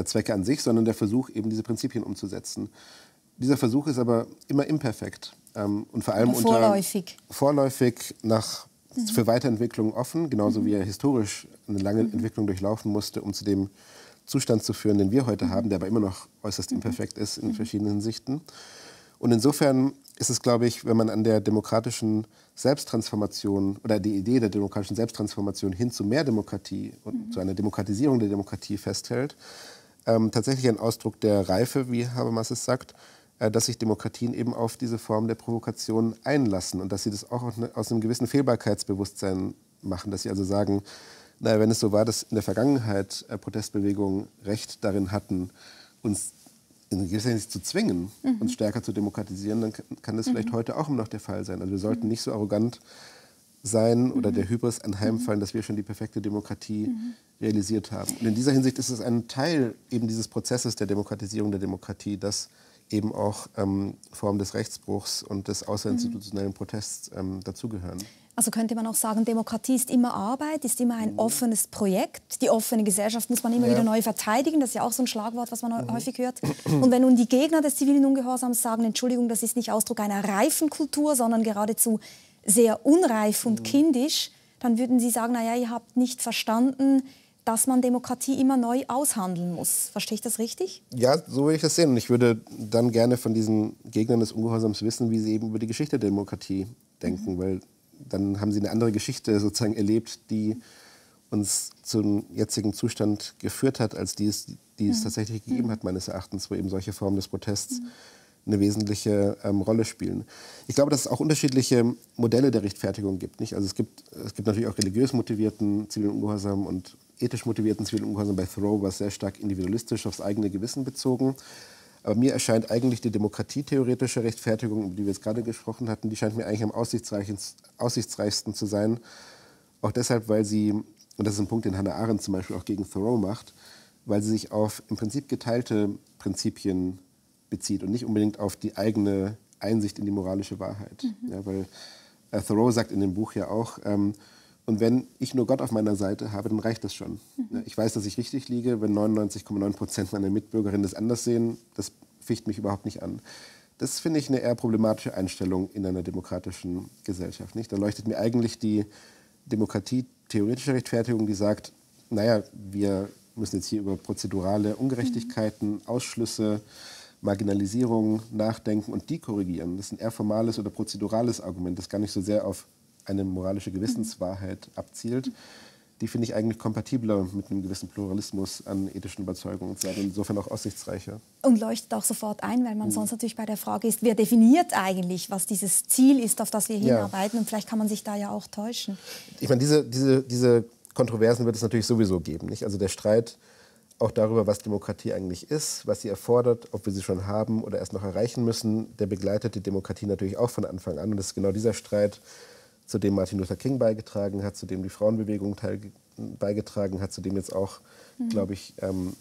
B: Zwecke an sich, sondern der Versuch, eben diese Prinzipien umzusetzen. Dieser Versuch ist aber immer imperfekt und vor allem vorläufig für Weiterentwicklung offen, genauso wie er historisch eine lange Entwicklung durchlaufen musste, um zu dem Zustand zu führen, den wir heute haben, der aber immer noch äußerst imperfekt ist in verschiedenen Hinsichten. Und insofern ist es, glaube ich, wenn man an der demokratischen Selbsttransformation oder die Idee der demokratischen Selbsttransformation hin zu mehr Demokratie und zu einer Demokratisierung der Demokratie festhält, tatsächlich ein Ausdruck der Reife, wie Habermas es sagt, dass sich Demokratien eben auf diese Form der Provokation einlassen und dass sie das auch aus einem gewissen Fehlbarkeitsbewusstsein machen, dass sie also sagen, naja, wenn es so war, dass in der Vergangenheit Protestbewegungen Recht darin hatten, uns in gewisser Hinsicht zu zwingen, uns stärker zu demokratisieren, dann kann das vielleicht heute auch immer noch der Fall sein. Also wir sollten nicht so arrogant sein oder der Hybris anheimfallen, dass wir schon die perfekte Demokratie realisiert haben. Und in dieser Hinsicht ist es ein Teil eben dieses Prozesses der Demokratisierung der Demokratie, dass eben auch Formen des Rechtsbruchs und des außerinstitutionellen Protests dazugehören.
A: Also könnte man auch sagen, Demokratie ist immer Arbeit, ist immer ein offenes Projekt. Die offene Gesellschaft muss man immer wieder neu verteidigen. Das ist ja auch so ein Schlagwort, was man häufig hört. Und wenn nun die Gegner des zivilen Ungehorsams sagen, Entschuldigung, das ist nicht Ausdruck einer reifen Kultur, sondern geradezu sehr unreif und kindisch, dann würden Sie sagen, naja, ihr habt nicht verstanden, dass man Demokratie immer neu aushandeln muss. Verstehe ich das richtig?
B: Ja, so würde ich das sehen. Und ich würde dann gerne von diesen Gegnern des Ungehorsams wissen, wie sie eben über die Geschichte der Demokratie denken, weil dann haben sie eine andere Geschichte sozusagen erlebt, die uns zum jetzigen Zustand geführt hat, als die es tatsächlich gegeben hat, meines Erachtens, wo eben solche Formen des Protests eine wesentliche Rolle spielen. Ich glaube, dass es auch unterschiedliche Modelle der Rechtfertigung gibt. Nicht? Also es gibt natürlich auch religiös motivierten zivilen Ungehorsam und ethisch motivierten zivilen Ungehorsam. Bei Thoreau war es sehr stark individualistisch aufs eigene Gewissen bezogen. Aber mir erscheint eigentlich die demokratietheoretische Rechtfertigung, über die wir jetzt gerade gesprochen hatten, die scheint mir eigentlich am aussichtsreichsten zu sein. Auch deshalb, weil sie, und das ist ein Punkt, den Hannah Arendt zum Beispiel auch gegen Thoreau macht, weil sie sich auf im Prinzip geteilte Prinzipien bezieht und nicht unbedingt auf die eigene Einsicht in die moralische Wahrheit. Ja, weil Thoreau sagt in dem Buch ja auch, und wenn ich nur Gott auf meiner Seite habe, dann reicht das schon. Ich weiß, dass ich richtig liege. Wenn 99,9% meiner Mitbürgerinnen das anders sehen, das ficht mich überhaupt nicht an. Das finde ich eine eher problematische Einstellung in einer demokratischen Gesellschaft. Nicht? Da leuchtet mir eigentlich die demokratietheoretische Rechtfertigung, die sagt, naja, wir müssen jetzt hier über prozedurale Ungerechtigkeiten, Ausschlüsse, Marginalisierung nachdenken und die korrigieren. Das ist ein eher formales oder prozedurales Argument, das gar nicht so sehr auf eine moralische Gewissenswahrheit abzielt, die finde ich eigentlich kompatibler mit einem gewissen Pluralismus an ethischen Überzeugungen und sei insofern auch aussichtsreicher.
A: Und leuchtet auch sofort ein, weil man sonst natürlich bei der Frage ist, wer definiert eigentlich, was dieses Ziel ist, auf das wir hinarbeiten, und vielleicht kann man sich da ja auch täuschen.
B: Ich meine, diese Kontroversen wird es natürlich sowieso geben, nicht? Also der Streit auch darüber, was Demokratie eigentlich ist, was sie erfordert, ob wir sie schon haben oder erst noch erreichen müssen, der begleitet die Demokratie natürlich auch von Anfang an. Und das ist genau dieser Streit, zu dem Martin Luther King beigetragen hat, zu dem die Frauenbewegung beigetragen hat, zu dem jetzt auch, glaube ich,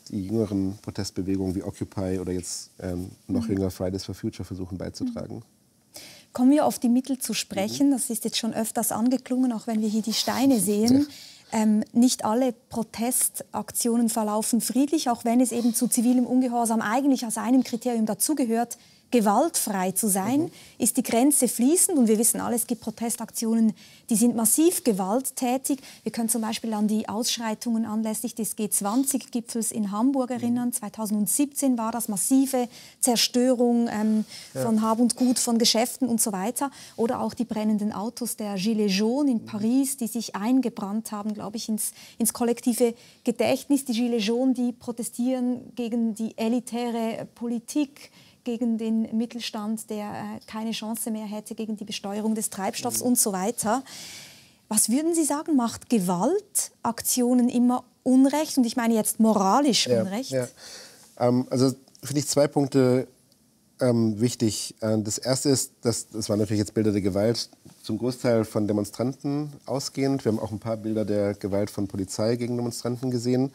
B: die jüngeren Protestbewegungen wie Occupy oder jetzt noch jünger Fridays for Future versuchen beizutragen.
A: Kommen wir auf die Mittel zu sprechen. Das ist jetzt schon öfters angeklungen, auch wenn wir hier die Steine sehen. Nicht alle Protestaktionen verlaufen friedlich, auch wenn es eben zu zivilem Ungehorsam eigentlich als einem Kriterium dazugehört, gewaltfrei zu sein, ist die Grenze fließend. Und wir wissen alle, es gibt Protestaktionen, die sind massiv gewalttätig. Wir können zum Beispiel an die Ausschreitungen anlässlich des G20-Gipfels in Hamburg erinnern. 2017 war das massive Zerstörung von Hab und Gut, von Geschäften und so weiter. Oder auch die brennenden Autos der Gilets jaunes in Paris, die sich eingebrannt haben, glaube ich, ins kollektive Gedächtnis. Die Gilets jaunes, die protestieren gegen die elitäre Politik, gegen den Mittelstand, der keine Chance mehr hätte, gegen die Besteuerung des Treibstoffs und so weiter. Was würden Sie sagen, macht Gewaltaktionen immer Unrecht? Und ich meine jetzt moralisch Unrecht.
B: Ja. Also finde ich 2 Punkte wichtig. Das erste ist, das waren natürlich jetzt Bilder der Gewalt, zum Großteil von Demonstranten ausgehend. Wir haben auch ein paar Bilder der Gewalt von Polizei gegen Demonstranten gesehen.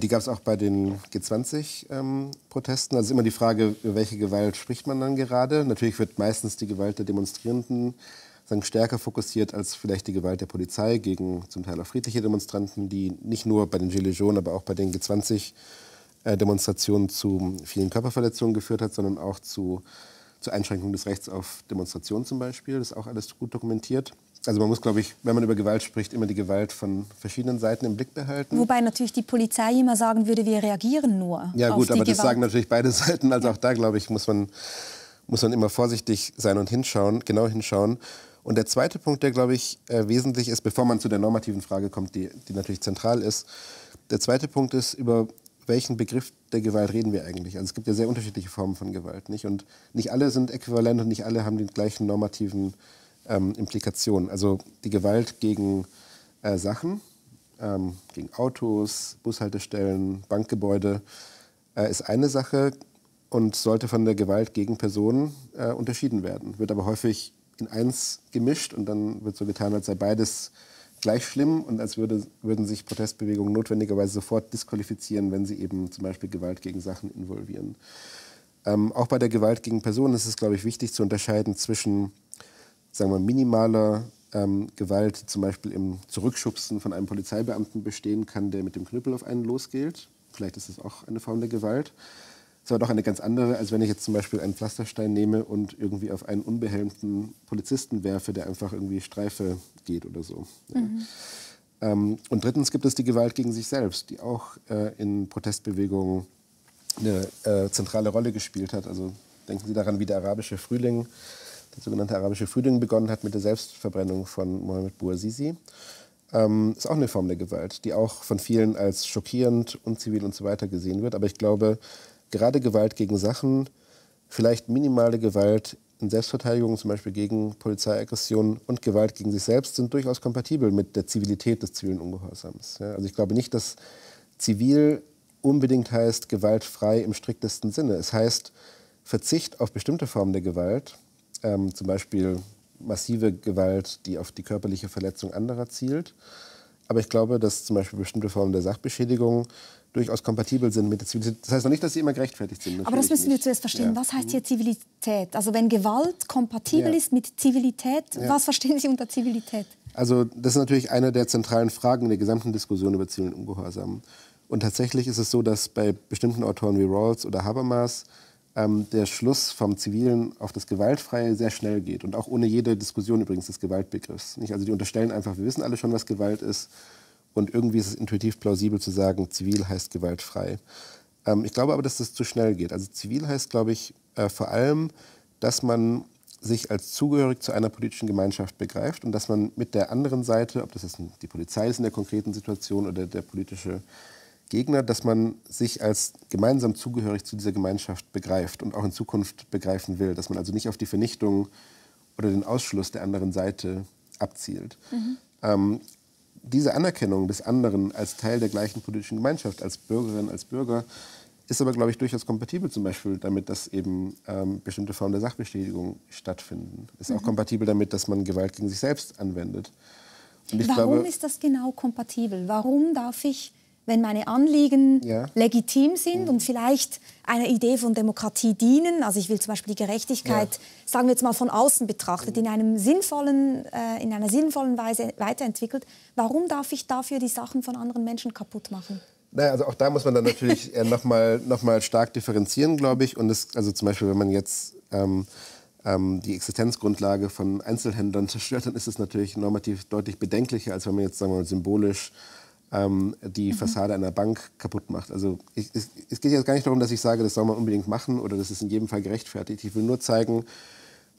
B: Die gab es auch bei den G20-Protesten. Also ist immer die Frage, über welche Gewalt spricht man dann gerade. Natürlich wird meistens die Gewalt der Demonstrierenden stärker fokussiert als vielleicht die Gewalt der Polizei gegen zum Teil auch friedliche Demonstranten, die nicht nur bei den Gilets jaunes, aber auch bei den G20-Demonstrationen zu vielen Körperverletzungen geführt hat, sondern auch zur Einschränkung des Rechts auf Demonstration zum Beispiel. Das ist auch alles gut dokumentiert. Also man muss, glaube ich, wenn man über Gewalt spricht, immer die Gewalt von verschiedenen Seiten im Blick behalten.
A: Wobei natürlich die Polizei immer sagen würde, wir reagieren nur.
B: Ja gut,
A: auf die
B: aber das
A: Gewalt.
B: sagen natürlich beide Seiten. Also auch da, glaube ich, muss man immer vorsichtig sein und genau hinschauen. Und der zweite Punkt, der, glaube ich, wesentlich ist, bevor man zu der normativen Frage kommt, die natürlich zentral ist. Der zweite Punkt ist, über welchen Begriff der Gewalt reden wir eigentlich? Also es gibt ja sehr unterschiedliche Formen von Gewalt, nicht? Und nicht alle sind äquivalent und nicht alle haben die gleichen normativen Implikationen. Also die Gewalt gegen Sachen, gegen Autos, Bushaltestellen, Bankgebäude ist eine Sache und sollte von der Gewalt gegen Personen unterschieden werden. Wird aber häufig in eins gemischt und dann wird so getan, als sei beides gleich schlimm und als würden sich Protestbewegungen notwendigerweise sofort disqualifizieren, wenn sie eben zum Beispiel Gewalt gegen Sachen involvieren. Auch bei der Gewalt gegen Personen ist es, glaube ich, wichtig zu unterscheiden zwischen, sagen wir, minimaler Gewalt, die zum Beispiel im Zurückschubsen von einem Polizeibeamten bestehen kann, der mit dem Knüppel auf einen losgeht. Vielleicht ist es auch eine Form der Gewalt. Das ist aber doch eine ganz andere, als wenn ich jetzt zum Beispiel einen Pflasterstein nehme und irgendwie auf einen unbehelmten Polizisten werfe, der einfach irgendwie Streife geht oder so. Ja. Und drittens gibt es die Gewalt gegen sich selbst, die auch in Protestbewegungen eine zentrale Rolle gespielt hat. Also denken Sie daran, wie der sogenannte arabische Frühling begonnen hat mit der Selbstverbrennung von Mohamed Bouazizi. Ist auch eine Form der Gewalt, die auch von vielen als schockierend, unzivil und so weiter gesehen wird. Aber ich glaube, gerade Gewalt gegen Sachen, vielleicht minimale Gewalt in Selbstverteidigung, zum Beispiel gegen Polizeiaggressionen und Gewalt gegen sich selbst, sind durchaus kompatibel mit der Zivilität des zivilen Ungehorsams. Ja, also ich glaube nicht, dass zivil unbedingt heißt gewaltfrei im striktesten Sinne. Es heißt Verzicht auf bestimmte Formen der Gewalt, zum Beispiel massive Gewalt, die auf die körperliche Verletzung anderer zielt. Aber ich glaube, dass zum Beispiel bestimmte Formen der Sachbeschädigung durchaus kompatibel sind mit der Zivilität. Das heißt noch nicht, dass sie immer gerechtfertigt sind.
A: Aber das müssen wir zuerst verstehen. Ja. Was heißt hier Zivilität? Also wenn Gewalt kompatibel ist mit Zivilität, was verstehen Sie unter Zivilität? Also
B: das ist natürlich eine der zentralen Fragen in der gesamten Diskussion über zivilen Ungehorsam. Und tatsächlich ist es so, dass bei bestimmten Autoren wie Rawls oder Habermas der Schluss vom Zivilen auf das Gewaltfreie sehr schnell geht. Und auch ohne jede Diskussion übrigens des Gewaltbegriffs. Nicht? Also die unterstellen einfach, wir wissen alle schon, was Gewalt ist. Und irgendwie ist es intuitiv plausibel zu sagen, zivil heißt gewaltfrei. Ich glaube aber, dass das zu schnell geht. Also zivil heißt, glaube ich, vor allem, dass man sich als zugehörig zu einer politischen Gemeinschaft begreift und dass man mit der anderen Seite, ob das jetzt die Polizei ist in der konkreten Situation oder der politische Gegner, dass man sich als gemeinsam zugehörig zu dieser Gemeinschaft begreift und auch in Zukunft begreifen will. Dass man also nicht auf die Vernichtung oder den Ausschluss der anderen Seite abzielt. Diese Anerkennung des anderen als Teil der gleichen politischen Gemeinschaft, als Bürgerin, als Bürger, ist aber, glaube ich, durchaus kompatibel zum Beispiel damit, dass eben bestimmte Formen der Sachbeschädigung stattfinden. Ist auch kompatibel damit, dass man Gewalt gegen sich selbst anwendet. Und
A: Warum ist das genau kompatibel? Warum darf ich, wenn meine Anliegen legitim sind und vielleicht einer Idee von Demokratie dienen, also ich will zum Beispiel die Gerechtigkeit, sagen wir jetzt mal von außen betrachtet, in einer sinnvollen Weise weiterentwickelt, warum darf ich dafür die Sachen von anderen Menschen kaputt machen?
B: Naja, also auch da muss man dann natürlich noch mal stark differenzieren, glaube ich. Und also zum Beispiel, wenn man jetzt die Existenzgrundlage von Einzelhändlern zerstört, dann ist es natürlich normativ deutlich bedenklicher, als wenn man jetzt, sagen wir mal, symbolisch die Fassade einer Bank kaputt macht. Also es geht jetzt gar nicht darum, dass ich sage, das soll man unbedingt machen oder das ist in jedem Fall gerechtfertigt. Ich will nur zeigen,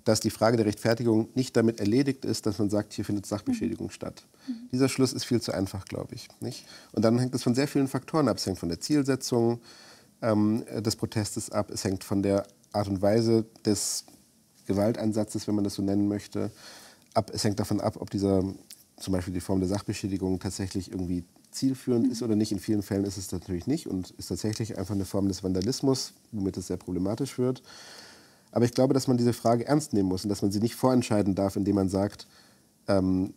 B: dass die Frage der Rechtfertigung nicht damit erledigt ist, dass man sagt, hier findet Sachbeschädigung statt. Dieser Schluss ist viel zu einfach, glaube ich. Nicht? Und dann hängt es von sehr vielen Faktoren ab. Es hängt von der Zielsetzung des Protestes ab. Es hängt von der Art und Weise des Gewalteinsatzes, wenn man das so nennen möchte, ab. Es hängt davon ab, ob zum Beispiel die Form der Sachbeschädigung tatsächlich irgendwie zielführend ist oder nicht. In vielen Fällen ist es natürlich nicht und ist tatsächlich einfach eine Form des Vandalismus, womit es sehr problematisch wird. Aber ich glaube, dass man diese Frage ernst nehmen muss und dass man sie nicht vorentscheiden darf, indem man sagt,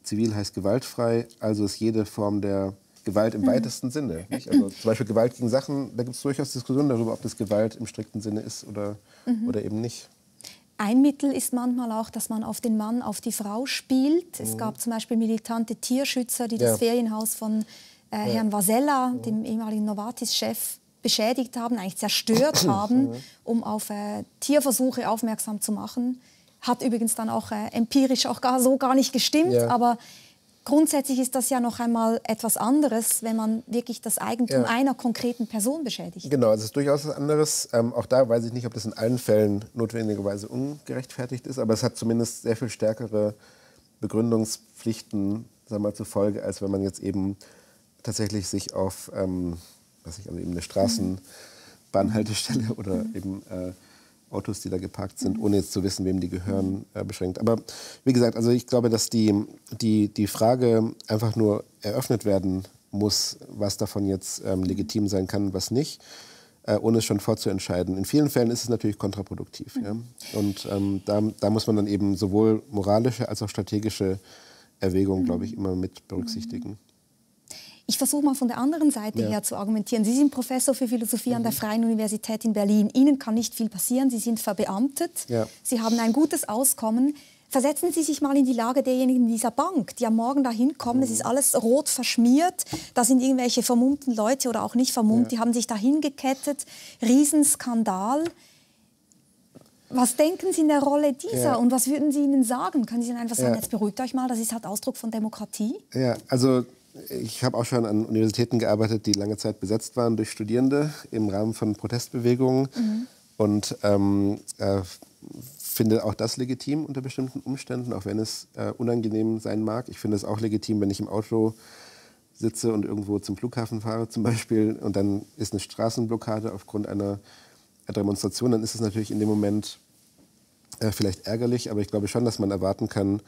B: zivil heißt gewaltfrei, also ist jede Form der Gewalt im weitesten Sinne. Nicht? Also zum Beispiel Gewalt gegen Sachen, da gibt es durchaus Diskussionen darüber, ob das Gewalt im strikten Sinne ist oder eben nicht.
A: Ein Mittel ist manchmal auch, dass man auf den Mann, auf die Frau spielt. Es gab zum Beispiel militante Tierschützer, die das Ferienhaus von Herrn Vasella, dem ehemaligen Novartis-Chef, beschädigt haben, eigentlich zerstört haben, um auf Tierversuche aufmerksam zu machen. Hat übrigens dann auch empirisch auch gar nicht gestimmt, aber grundsätzlich ist das ja noch einmal etwas anderes, wenn man wirklich das Eigentum einer konkreten Person beschädigt.
B: Genau, also es ist durchaus was anderes. Auch da weiß ich nicht, ob das in allen Fällen notwendigerweise ungerechtfertigt ist, aber es hat zumindest sehr viel stärkere Begründungspflichten, sagen wir mal, zur Folge, als wenn man jetzt eben tatsächlich sich auf eben eine Straßenbahnhaltestelle oder eben Autos, die da geparkt sind, ohne jetzt zu wissen, wem die gehören, beschränkt. Aber wie gesagt, also ich glaube, dass die Frage einfach nur eröffnet werden muss, was davon jetzt legitim sein kann und was nicht. ohne es schon vorzuentscheiden. In vielen Fällen ist es natürlich kontraproduktiv. Ja? Und da muss man dann eben sowohl moralische als auch strategische Erwägungen, glaube ich, immer mit berücksichtigen.
A: Ich versuche mal von der anderen Seite her zu argumentieren. Sie sind Professor für Philosophie an der Freien Universität in Berlin. Ihnen kann nicht viel passieren, Sie sind verbeamtet, Sie haben ein gutes Auskommen. Versetzen Sie sich mal in die Lage derjenigen in dieser Bank, die am Morgen dahin kommen, es ist alles rot verschmiert, da sind irgendwelche vermummten Leute oder auch nicht vermummt, die haben sich dahin gekettet, Riesenskandal. Was denken Sie in der Rolle dieser und was würden Sie ihnen sagen? Können Sie ihnen einfach sagen, jetzt beruhigt euch mal, das ist halt Ausdruck von Demokratie?
B: Ja, also ich habe auch schon an Universitäten gearbeitet, die lange Zeit besetzt waren durch Studierende im Rahmen von Protestbewegungen und finde auch das legitim unter bestimmten Umständen, auch wenn es unangenehm sein mag. Ich finde es auch legitim, wenn ich im Auto sitze und irgendwo zum Flughafen fahre zum Beispiel und dann ist eine Straßenblockade aufgrund einer Demonstration, dann ist es natürlich in dem Moment vielleicht ärgerlich, aber ich glaube schon, dass man erwarten kann,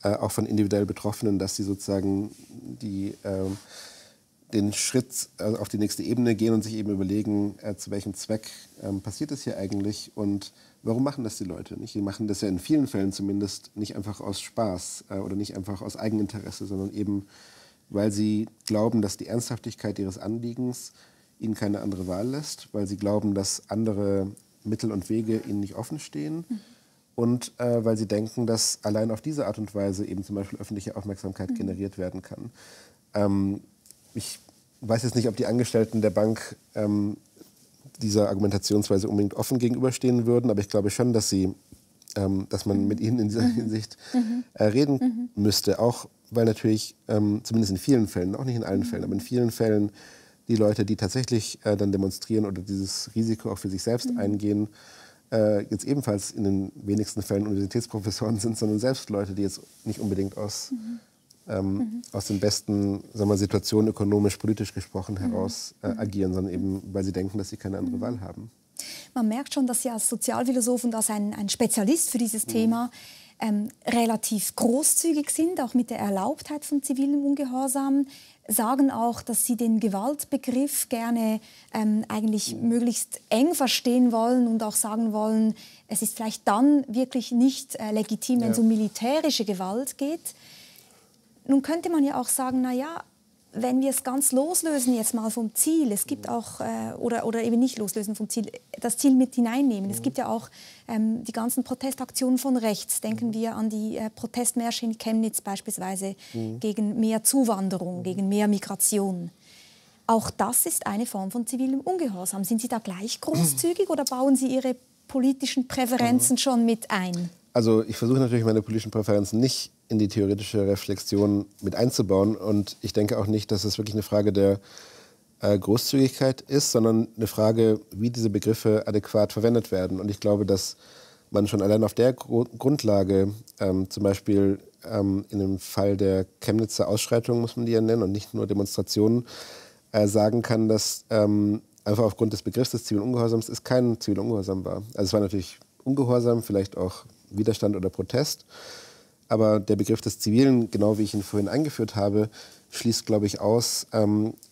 B: auch von individuell Betroffenen, dass sie sozusagen den Schritt auf die nächste Ebene gehen und sich eben überlegen, zu welchem Zweck passiert das hier eigentlich und warum machen das die Leute nicht? Die machen das ja in vielen Fällen zumindest nicht einfach aus Spaß oder nicht einfach aus Eigeninteresse, sondern eben, weil sie glauben, dass die Ernsthaftigkeit ihres Anliegens ihnen keine andere Wahl lässt, weil sie glauben, dass andere Mittel und Wege ihnen nicht offen stehen. Und weil sie denken, dass allein auf diese Art und Weise eben zum Beispiel öffentliche Aufmerksamkeit generiert werden kann. Ich weiß jetzt nicht, ob die Angestellten der Bank dieser Argumentationsweise unbedingt offen gegenüberstehen würden, aber ich glaube schon, dass man mit ihnen in dieser Hinsicht reden müsste. Auch weil natürlich, zumindest in vielen Fällen, auch nicht in allen Fällen, aber in vielen Fällen die Leute, die tatsächlich dann demonstrieren oder dieses Risiko auch für sich selbst eingehen, jetzt ebenfalls in den wenigsten Fällen Universitätsprofessoren sind, sondern selbst Leute, die jetzt nicht unbedingt aus den besten Situationen ökonomisch, politisch gesprochen heraus agieren, sondern eben, weil sie denken, dass sie keine andere Wahl haben.
A: Man merkt schon, dass Sie als Sozialphilosoph und als ein Spezialist für dieses Thema relativ großzügig sind, auch mit der Erlaubtheit von zivilem Ungehorsam, sagen auch, dass Sie den Gewaltbegriff gerne eigentlich möglichst eng verstehen wollen und auch sagen wollen, es ist vielleicht dann wirklich nicht legitim, wenn es um militärische Gewalt geht. Nun könnte man ja auch sagen, naja, wenn wir es ganz loslösen jetzt mal vom Ziel, es gibt auch, oder eben nicht loslösen vom Ziel, das Ziel mit hineinnehmen. Es gibt ja auch die ganzen Protestaktionen von rechts. Denken wir an die Protestmärsche in Chemnitz beispielsweise gegen mehr Zuwanderung, gegen mehr Migration. Auch das ist eine Form von zivilem Ungehorsam. Sind Sie da gleich großzügig oder bauen Sie Ihre politischen Präferenzen schon mit ein?
B: Also ich versuche natürlich meine politischen Präferenzen nicht in die theoretische Reflexion mit einzubauen. Und ich denke auch nicht, dass es wirklich eine Frage der Großzügigkeit ist, sondern eine Frage, wie diese Begriffe adäquat verwendet werden. Und ich glaube, dass man schon allein auf der Grundlage, zum Beispiel in dem Fall der Chemnitzer Ausschreitungen, muss man die ja nennen, und nicht nur Demonstrationen, sagen kann, dass einfach aufgrund des Begriffs des zivilen Ungehorsams es kein ziviler Ungehorsam war. Also es war natürlich Ungehorsam, vielleicht auch Widerstand oder Protest. Aber der Begriff des Zivilen, genau wie ich ihn vorhin eingeführt habe, schließt, glaube ich, aus,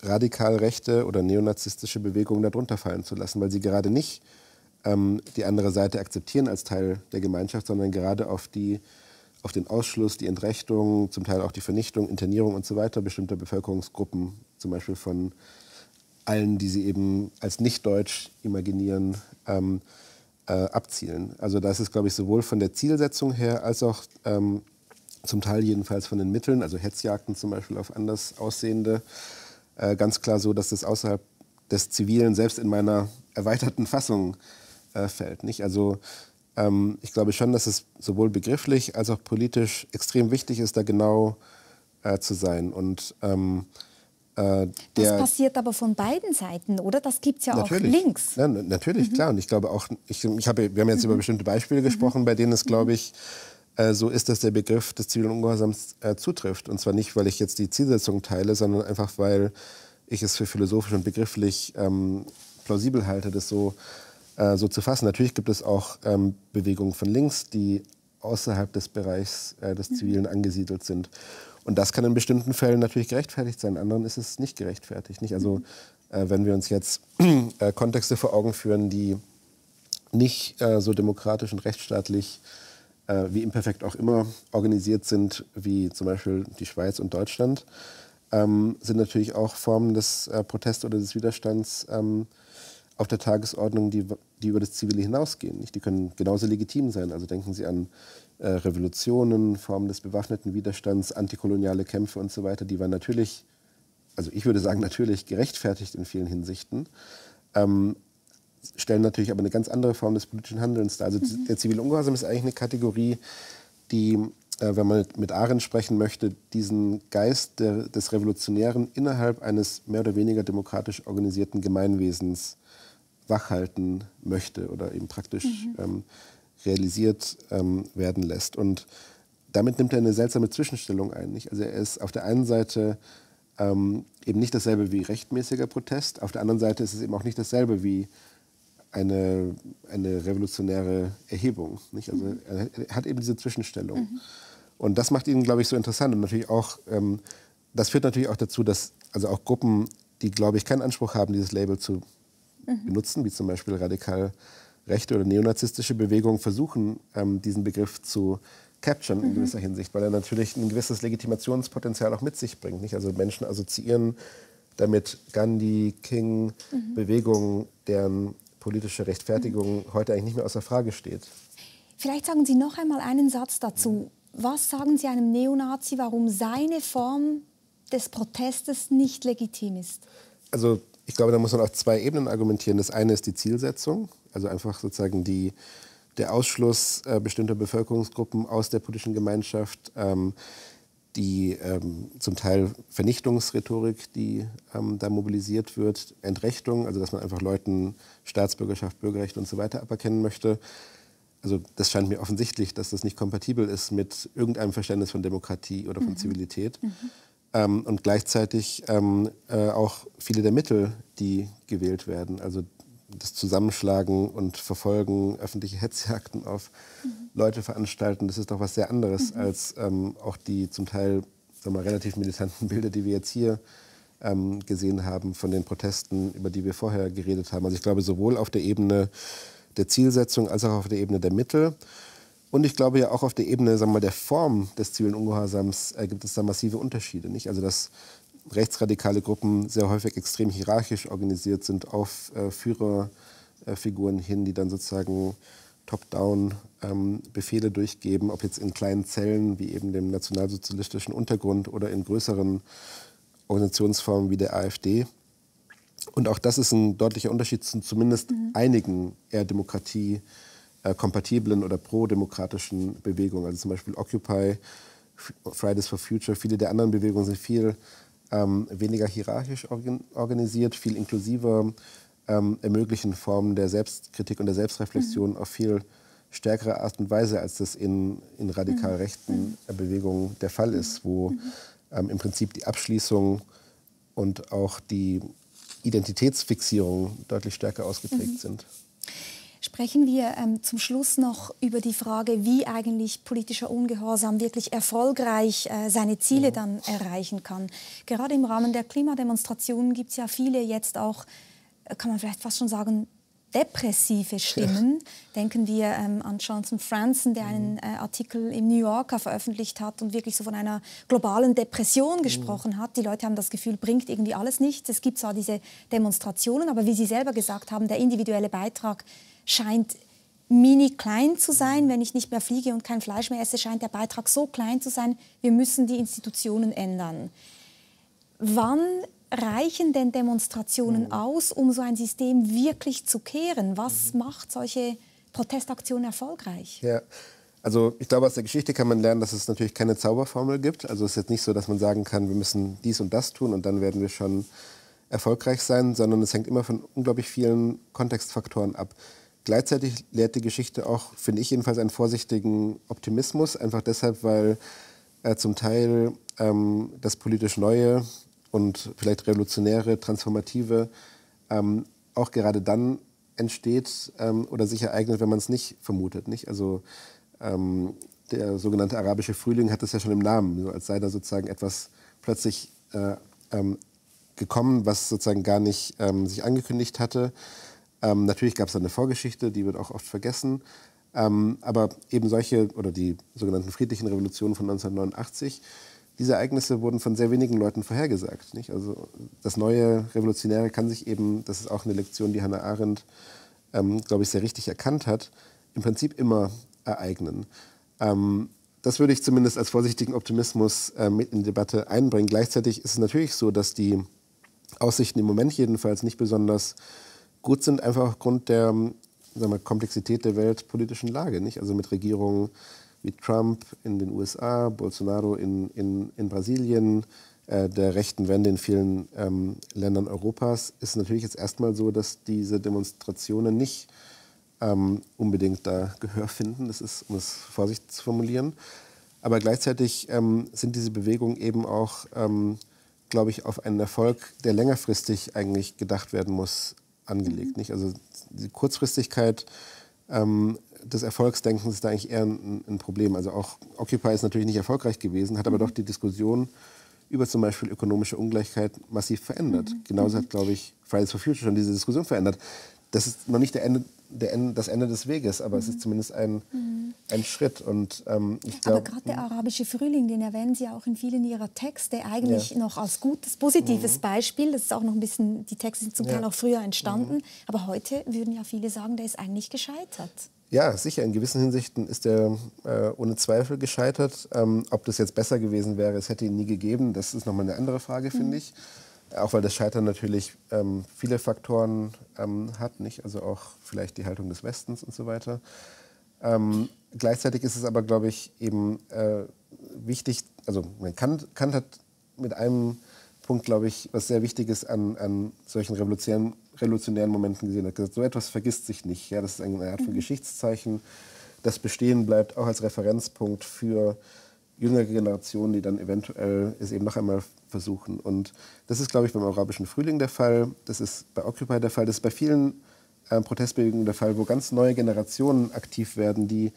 B: radikal rechte oder neonazistische Bewegungen darunter fallen zu lassen, weil sie gerade nicht die andere Seite akzeptieren als Teil der Gemeinschaft, sondern gerade auf den Ausschluss, die Entrechtung, zum Teil auch die Vernichtung, Internierung und so weiter bestimmter Bevölkerungsgruppen, zum Beispiel von allen, die sie eben als nicht-deutsch imaginieren, abzielen. Also da ist es, glaube ich, sowohl von der Zielsetzung her als auch zum Teil jedenfalls von den Mitteln, also Hetzjagden zum Beispiel auf anders Aussehende, ganz klar so, dass das außerhalb des Zivilen selbst in meiner erweiterten Fassung fällt. Nicht? Also ich glaube schon, dass es sowohl begrifflich als auch politisch extrem wichtig ist, da genau zu sein. Und
A: das passiert aber von beiden Seiten, oder? Das gibt es ja auch links.
B: Ja, natürlich, klar. Und ich glaube auch, wir haben jetzt über bestimmte Beispiele gesprochen, bei denen es, glaube ich, so ist, dass der Begriff des zivilen Ungehorsams zutrifft. Und zwar nicht, weil ich jetzt die Zielsetzung teile, sondern einfach, weil ich es für philosophisch und begrifflich plausibel halte, das so zu fassen. Natürlich gibt es auch Bewegungen von links, die außerhalb des Bereichs des Zivilen angesiedelt sind. Und das kann in bestimmten Fällen natürlich gerechtfertigt sein, in anderen ist es nicht gerechtfertigt. Nicht? Also wenn wir uns jetzt Kontexte vor Augen führen, die nicht so demokratisch und rechtsstaatlich, wie imperfekt auch immer, organisiert sind, wie zum Beispiel die Schweiz und Deutschland, sind natürlich auch Formen des Protests oder des Widerstands auf der Tagesordnung, die über das Zivile hinausgehen. Nicht? Die können genauso legitim sein. Also denken Sie an Revolutionen, Formen des bewaffneten Widerstands, antikoloniale Kämpfe und so weiter. Die waren natürlich, also ich würde sagen natürlich gerechtfertigt in vielen Hinsichten, stellen natürlich aber eine ganz andere Form des politischen Handelns dar. Also der zivile Ungehorsam ist eigentlich eine Kategorie, die, wenn man mit Arendt sprechen möchte, diesen Geist des Revolutionären innerhalb eines mehr oder weniger demokratisch organisierten Gemeinwesens wachhalten möchte oder eben praktisch realisiert werden lässt. Und damit nimmt er eine seltsame Zwischenstellung ein. Nicht? Also er ist auf der einen Seite eben nicht dasselbe wie rechtmäßiger Protest, auf der anderen Seite ist es eben auch nicht dasselbe wie eine revolutionäre Erhebung. Nicht? Also er hat eben diese Zwischenstellung. Und das macht ihn, glaube ich, so interessant. Und natürlich auch, das führt natürlich auch dazu, dass also auch Gruppen, die, glaube ich, keinen Anspruch haben, dieses Label zu benutzen, wie zum Beispiel radikal rechte oder neonazistische Bewegungen, versuchen, diesen Begriff zu capturen in gewisser Hinsicht, weil er natürlich ein gewisses Legitimationspotenzial auch mit sich bringt. Nicht? Also Menschen assoziieren damit Gandhi, King, Bewegungen, deren politische Rechtfertigung heute eigentlich nicht mehr außer Frage steht.
A: Vielleicht sagen Sie noch einmal einen Satz dazu. Was sagen Sie einem Neonazi, warum seine Form des Protestes nicht legitim ist?
B: Also ich glaube, da muss man auf zwei Ebenen argumentieren. Das eine ist die Zielsetzung, also einfach sozusagen der Ausschluss bestimmter Bevölkerungsgruppen aus der politischen Gemeinschaft, die zum Teil Vernichtungsrhetorik, die da mobilisiert wird, Entrechtung, also dass man einfach Leuten Staatsbürgerschaft, Bürgerrecht und so weiter aberkennen möchte. Also das scheint mir offensichtlich, dass das nicht kompatibel ist mit irgendeinem Verständnis von Demokratie oder von Zivilität. Und gleichzeitig auch viele der Mittel, die gewählt werden, also das Zusammenschlagen und Verfolgen, öffentliche Hetzjagden auf Leute veranstalten, das ist doch was sehr anderes als auch die zum Teil, sagen wir mal, relativ militanten Bilder, die wir jetzt hier gesehen haben von den Protesten, über die wir vorher geredet haben. Also ich glaube, sowohl auf der Ebene der Zielsetzung als auch auf der Ebene der Mittel. Und ich glaube ja auch auf der Ebene, sagen wir mal, der Form des zivilen Ungehorsams gibt es da massive Unterschiede. Nicht? Also dass rechtsradikale Gruppen sehr häufig extrem hierarchisch organisiert sind auf Führerfiguren hin, die dann sozusagen top-down Befehle durchgeben, ob jetzt in kleinen Zellen wie eben dem nationalsozialistischen Untergrund oder in größeren Organisationsformen wie der AfD. Und auch das ist ein deutlicher Unterschied zu zumindest einigen eher demokratiekompatiblen oder pro-demokratischen Bewegungen. Also zum Beispiel Occupy, Fridays for Future, viele der anderen Bewegungen sind viel weniger hierarchisch organisiert, viel inklusiver, ermöglichen Formen der Selbstkritik und der Selbstreflexion auf viel stärkere Art und Weise, als das in radikal rechten Bewegungen der Fall ist, wo im Prinzip die Abschließung und auch die Identitätsfixierung deutlich stärker ausgeprägt sind.
A: Sprechen wir zum Schluss noch über die Frage, wie eigentlich politischer Ungehorsam wirklich erfolgreich seine Ziele dann erreichen kann. Gerade im Rahmen der Klimademonstrationen gibt es ja viele jetzt auch, kann man vielleicht fast schon sagen, depressive Stimmen. Denken wir an Jonathan Franzen, der einen Artikel im New Yorker veröffentlicht hat und wirklich so von einer globalen Depression gesprochen hat. Die Leute haben das Gefühl, bringt irgendwie alles nichts. Es gibt zwar diese Demonstrationen, aber wie Sie selber gesagt haben, der individuelle Beitrag scheint mini klein zu sein. Wenn ich nicht mehr fliege und kein Fleisch mehr esse, scheint der Beitrag so klein zu sein. Wir müssen die Institutionen ändern. Wann reichen denn Demonstrationen aus, um so ein System wirklich zu kehren? Was macht solche Protestaktionen erfolgreich?
B: Ja, also ich glaube, aus der Geschichte kann man lernen, dass es natürlich keine Zauberformel gibt. Also es ist jetzt nicht so, dass man sagen kann, wir müssen dies und das tun und dann werden wir schon erfolgreich sein, sondern es hängt immer von unglaublich vielen Kontextfaktoren ab. Gleichzeitig lehrt die Geschichte auch, finde ich jedenfalls, einen vorsichtigen Optimismus, einfach deshalb, weil zum Teil das politisch Neue und vielleicht revolutionäre, transformative auch gerade dann entsteht oder sich ereignet, wenn man es nicht vermutet. Nicht? Also der sogenannte arabische Frühling hat es ja schon im Namen, so als sei da sozusagen etwas plötzlich gekommen, was sozusagen gar nicht sich angekündigt hatte. Natürlich gab es da eine Vorgeschichte, die wird auch oft vergessen. Aber eben solche, oder die sogenannten friedlichen Revolutionen von 1989, diese Ereignisse wurden von sehr wenigen Leuten vorhergesagt. Nicht? Also das neue Revolutionäre kann sich eben, das ist auch eine Lektion, die Hannah Arendt, glaube ich, sehr richtig erkannt hat, im Prinzip immer ereignen. Das würde ich zumindest als vorsichtigen Optimismus mit in die Debatte einbringen. Gleichzeitig ist es natürlich so, dass die Aussichten im Moment jedenfalls nicht besonders gut sind, einfach aufgrund der Komplexität der weltpolitischen Lage. Nicht? Also mit Regierungen wie Trump in den USA, Bolsonaro in Brasilien, der rechten Wende in vielen Ländern Europas, ist natürlich jetzt erstmal so, dass diese Demonstrationen nicht unbedingt da Gehör finden. Das ist, um es vorsichtig zu formulieren. Aber gleichzeitig sind diese Bewegungen eben auch, glaube ich, auf einen Erfolg, der längerfristig eigentlich gedacht werden muss, angelegt. Nicht? Also die Kurzfristigkeit des Erfolgsdenkens ist da eigentlich eher ein Problem. Also auch Occupy ist natürlich nicht erfolgreich gewesen, hat aber doch die Diskussion über zum Beispiel ökonomische Ungleichheit massiv verändert. Genauso hat, glaube ich, Fridays for Future schon diese Diskussion verändert. Das ist noch nicht das Ende des Weges, aber es ist zumindest ein Schritt. Und, ich glaub,
A: aber gerade der arabische Frühling, den erwähnen Sie auch in vielen Ihrer Texte, eigentlich noch als gutes, positives Beispiel. Das ist auch noch ein bisschen, die Texte sind zum Teil auch früher entstanden. Aber heute würden ja viele sagen, der ist eigentlich gescheitert.
B: Ja, sicher. In gewissen Hinsichten ist er ohne Zweifel gescheitert. Ob das jetzt besser gewesen wäre, es hätte ihn nie gegeben, das ist nochmal eine andere Frage, finde ich. Auch weil das Scheitern natürlich viele Faktoren hat, nicht? Also auch vielleicht die Haltung des Westens und so weiter. Gleichzeitig ist es aber, glaube ich, eben wichtig, also Kant hat mit einem Punkt, glaube ich, was sehr Wichtiges an solchen revolutionären Momenten gesehen. Er hat gesagt, so etwas vergisst sich nicht. Ja, das ist eine Art von Geschichtszeichen, das bestehen bleibt, auch als Referenzpunkt für jüngere Generationen, die dann eventuell es eben noch einmal versuchen. Und das ist, glaube ich, beim arabischen Frühling der Fall, das ist bei Occupy der Fall, das ist bei vielen Protestbewegungen der Fall, wo ganz neue Generationen aktiv werden, die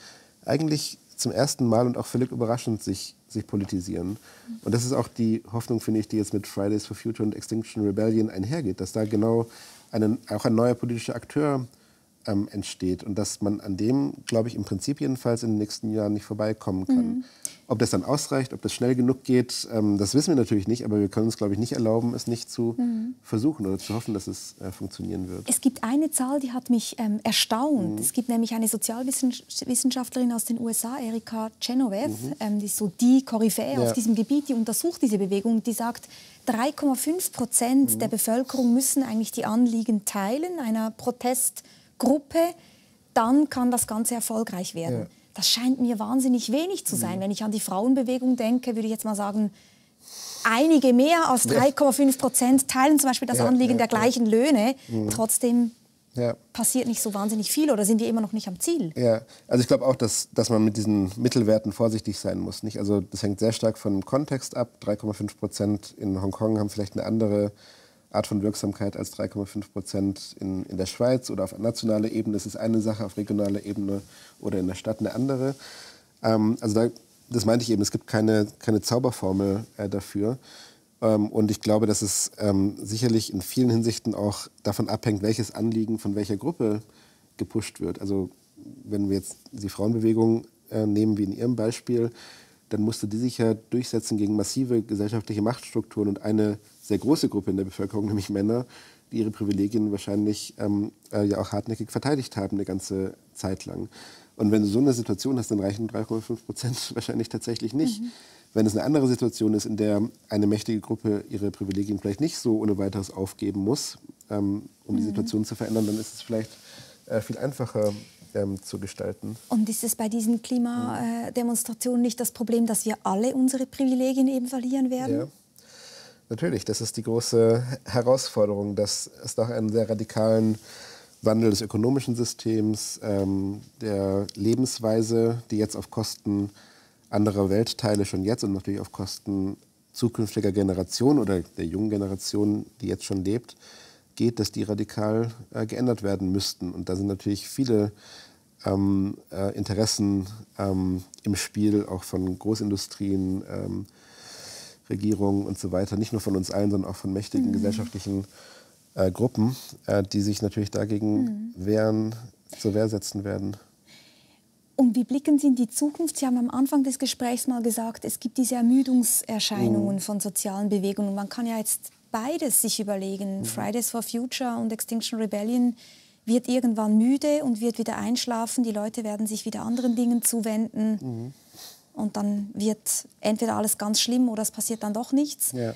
B: eigentlich zum ersten Mal und auch völlig überraschend sich politisieren. Und das ist auch die Hoffnung, finde ich, die jetzt mit Fridays for Future und Extinction Rebellion einhergeht, dass da genau auch ein neuer politischer Akteur entsteht und dass man an dem, glaube ich, im Prinzip jedenfalls in den nächsten Jahren nicht vorbeikommen kann. Ob das dann ausreicht, ob das schnell genug geht, das wissen wir natürlich nicht, aber wir können uns, glaube ich, nicht erlauben, es nicht zu versuchen oder zu hoffen, dass es funktionieren wird.
A: Es gibt eine Zahl, die hat mich erstaunt. Es gibt nämlich eine Sozialwissenschaftlerin aus den USA, Erika Chenoweth, die ist so die Koryphäe auf diesem Gebiet, die untersucht diese Bewegung, die sagt, 3,5% der Bevölkerung müssen eigentlich die Anliegen teilen, einer Protestgruppe, dann kann das Ganze erfolgreich werden. Ja. Das scheint mir wahnsinnig wenig zu sein. Wenn ich an die Frauenbewegung denke, würde ich jetzt mal sagen, einige mehr als 3,5% teilen zum Beispiel das Anliegen der gleichen Löhne. Trotzdem passiert nicht so wahnsinnig viel oder sind wir immer noch nicht am Ziel?
B: Ja, also ich glaube auch, dass man mit diesen Mittelwerten vorsichtig sein muss. Nicht? Also das hängt sehr stark vom Kontext ab. 3,5% in Hongkong haben vielleicht eine andere Art von Wirksamkeit als 3,5% in der Schweiz oder auf nationaler Ebene. Das ist eine Sache, auf regionaler Ebene oder in der Stadt eine andere. Also das meinte ich eben, es gibt keine Zauberformel dafür. Und ich glaube, dass es sicherlich in vielen Hinsichten auch davon abhängt, welches Anliegen von welcher Gruppe gepusht wird. Also wenn wir jetzt die Frauenbewegung nehmen, wie in Ihrem Beispiel, dann musste die sich ja durchsetzen gegen massive gesellschaftliche Machtstrukturen und eine sehr große Gruppe in der Bevölkerung, nämlich Männer, die ihre Privilegien wahrscheinlich ja auch hartnäckig verteidigt haben eine ganze Zeit lang. Und wenn du so eine Situation hast, dann reichen 3,5% wahrscheinlich tatsächlich nicht. Wenn es eine andere Situation ist, in der eine mächtige Gruppe ihre Privilegien vielleicht nicht so ohne weiteres aufgeben muss, um die Situation zu verändern, dann ist es vielleicht viel einfacher zu gestalten.
A: Und ist es bei diesen Klimademonstrationen nicht das Problem, dass wir alle unsere Privilegien eben verlieren werden?
B: Ja, natürlich. Das ist die große Herausforderung, dass es doch einen sehr radikalen Wandel des ökonomischen Systems, der Lebensweise, die jetzt auf Kosten anderer Weltteile schon jetzt und natürlich auf Kosten zukünftiger Generationen oder der jungen Generation, die jetzt schon lebt, geht, dass die radikal geändert werden müssten. Und da sind natürlich viele Interessen im Spiel, auch von Großindustrien, Regierungen und so weiter, nicht nur von uns allen, sondern auch von mächtigen gesellschaftlichen Gruppen, die sich natürlich dagegen zur Wehr setzen werden.
A: Und wie blicken Sie in die Zukunft? Sie haben am Anfang des Gesprächs mal gesagt, es gibt diese Ermüdungserscheinungen von sozialen Bewegungen. Man kann ja jetzt beides sich überlegen. Fridays for Future und Extinction Rebellion wird irgendwann müde und wird wieder einschlafen. Die Leute werden sich wieder anderen Dingen zuwenden. Und dann wird entweder alles ganz schlimm oder es passiert dann doch nichts. Ja.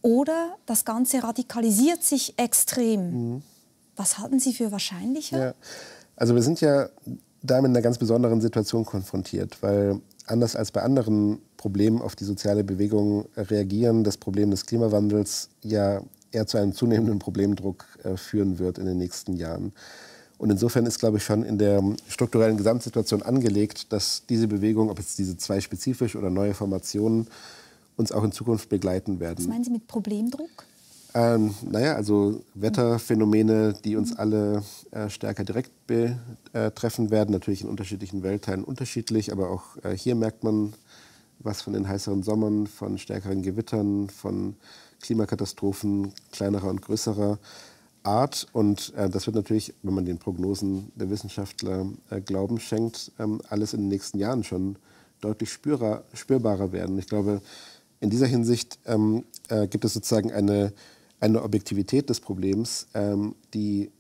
A: Oder das Ganze radikalisiert sich extrem. Was halten Sie für wahrscheinlicher?
B: Ja. Also wir sind ja da mit einer ganz besonderen Situation konfrontiert, weil anders als bei anderen Problemen auf die soziale Bewegung reagieren, das Problem des Klimawandels ja eher zu einem zunehmenden Problemdruck führen wird in den nächsten Jahren. Und insofern ist, glaube ich, schon in der strukturellen Gesamtsituation angelegt, dass diese Bewegung, ob jetzt diese zwei spezifisch oder neue Formationen, uns auch in Zukunft begleiten werden.
A: Was meinen Sie mit Problemdruck?
B: Naja, also Wetterphänomene, die uns alle stärker direkt betreffen werden, natürlich in unterschiedlichen Weltteilen unterschiedlich, aber auch hier merkt man was von den heißeren Sommern, von stärkeren Gewittern, von Klimakatastrophen kleinerer und größerer Art. Und das wird natürlich, wenn man den Prognosen der Wissenschaftler Glauben schenkt, alles in den nächsten Jahren schon deutlich spürbarer werden. Ich glaube, in dieser Hinsicht gibt es sozusagen eine Objektivität des Problems, die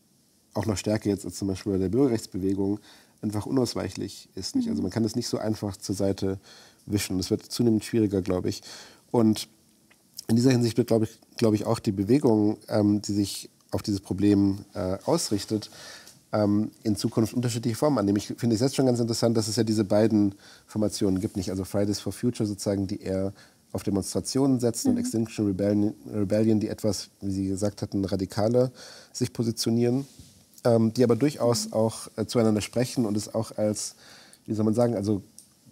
B: auch noch stärker jetzt als zum Beispiel bei der Bürgerrechtsbewegung einfach unausweichlich ist. Nicht? Also man kann es nicht so einfach zur Seite wischen. Das wird zunehmend schwieriger, glaube ich. Und in dieser Hinsicht wird, glaube ich, auch die Bewegung, die sich auf dieses Problem ausrichtet, in Zukunft unterschiedliche Formen annehmen. Ich finde es jetzt schon ganz interessant, dass es ja diese beiden Formationen gibt. Nicht? Also Fridays for Future sozusagen, die eher auf Demonstrationen setzen und Extinction Rebellion, die etwas, wie Sie gesagt hatten, radikaler sich positionieren, die aber durchaus auch zueinander sprechen und es auch als, wie soll man sagen, also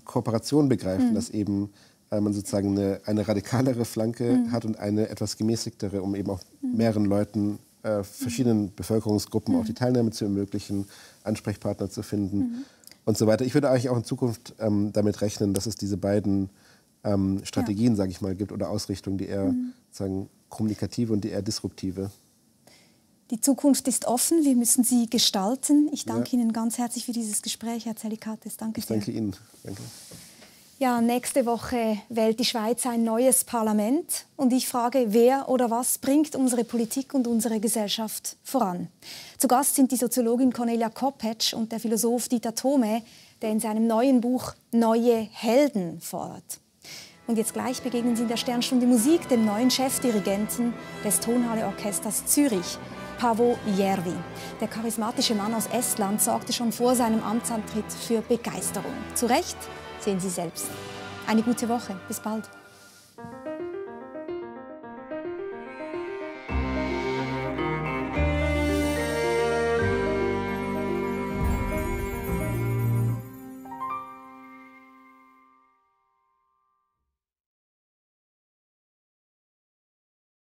B: Kooperation begreifen, dass eben man sozusagen eine radikalere Flanke hat und eine etwas gemäßigtere, um eben auch mehreren Leuten, verschiedenen Bevölkerungsgruppen auch die Teilnahme zu ermöglichen, Ansprechpartner zu finden und so weiter. Ich würde eigentlich auch in Zukunft damit rechnen, dass es diese beiden Strategien, sage ich mal, gibt oder Ausrichtungen, die eher sagen, kommunikative und die eher disruptive.
A: Die Zukunft ist offen, wir müssen sie gestalten. Ich danke Ihnen ganz herzlich für dieses Gespräch, Herr Zellikates. Danke sehr.
B: Ich danke Ihnen. Danke.
A: Ja, nächste Woche wählt die Schweiz ein neues Parlament. Und ich frage, wer oder was bringt unsere Politik und unsere Gesellschaft voran? Zu Gast sind die Soziologin Cornelia Koppetsch und der Philosoph Dieter Thome, der in seinem neuen Buch Neue Helden fordert. Und jetzt gleich begegnen Sie in der Sternstunde Musik dem neuen Chefdirigenten des Tonhalle-Orchesters Zürich, Paavo Järvi. Der charismatische Mann aus Estland sorgte schon vor seinem Amtsantritt für Begeisterung. Zu Recht, sehen Sie selbst. Eine gute Woche. Bis bald.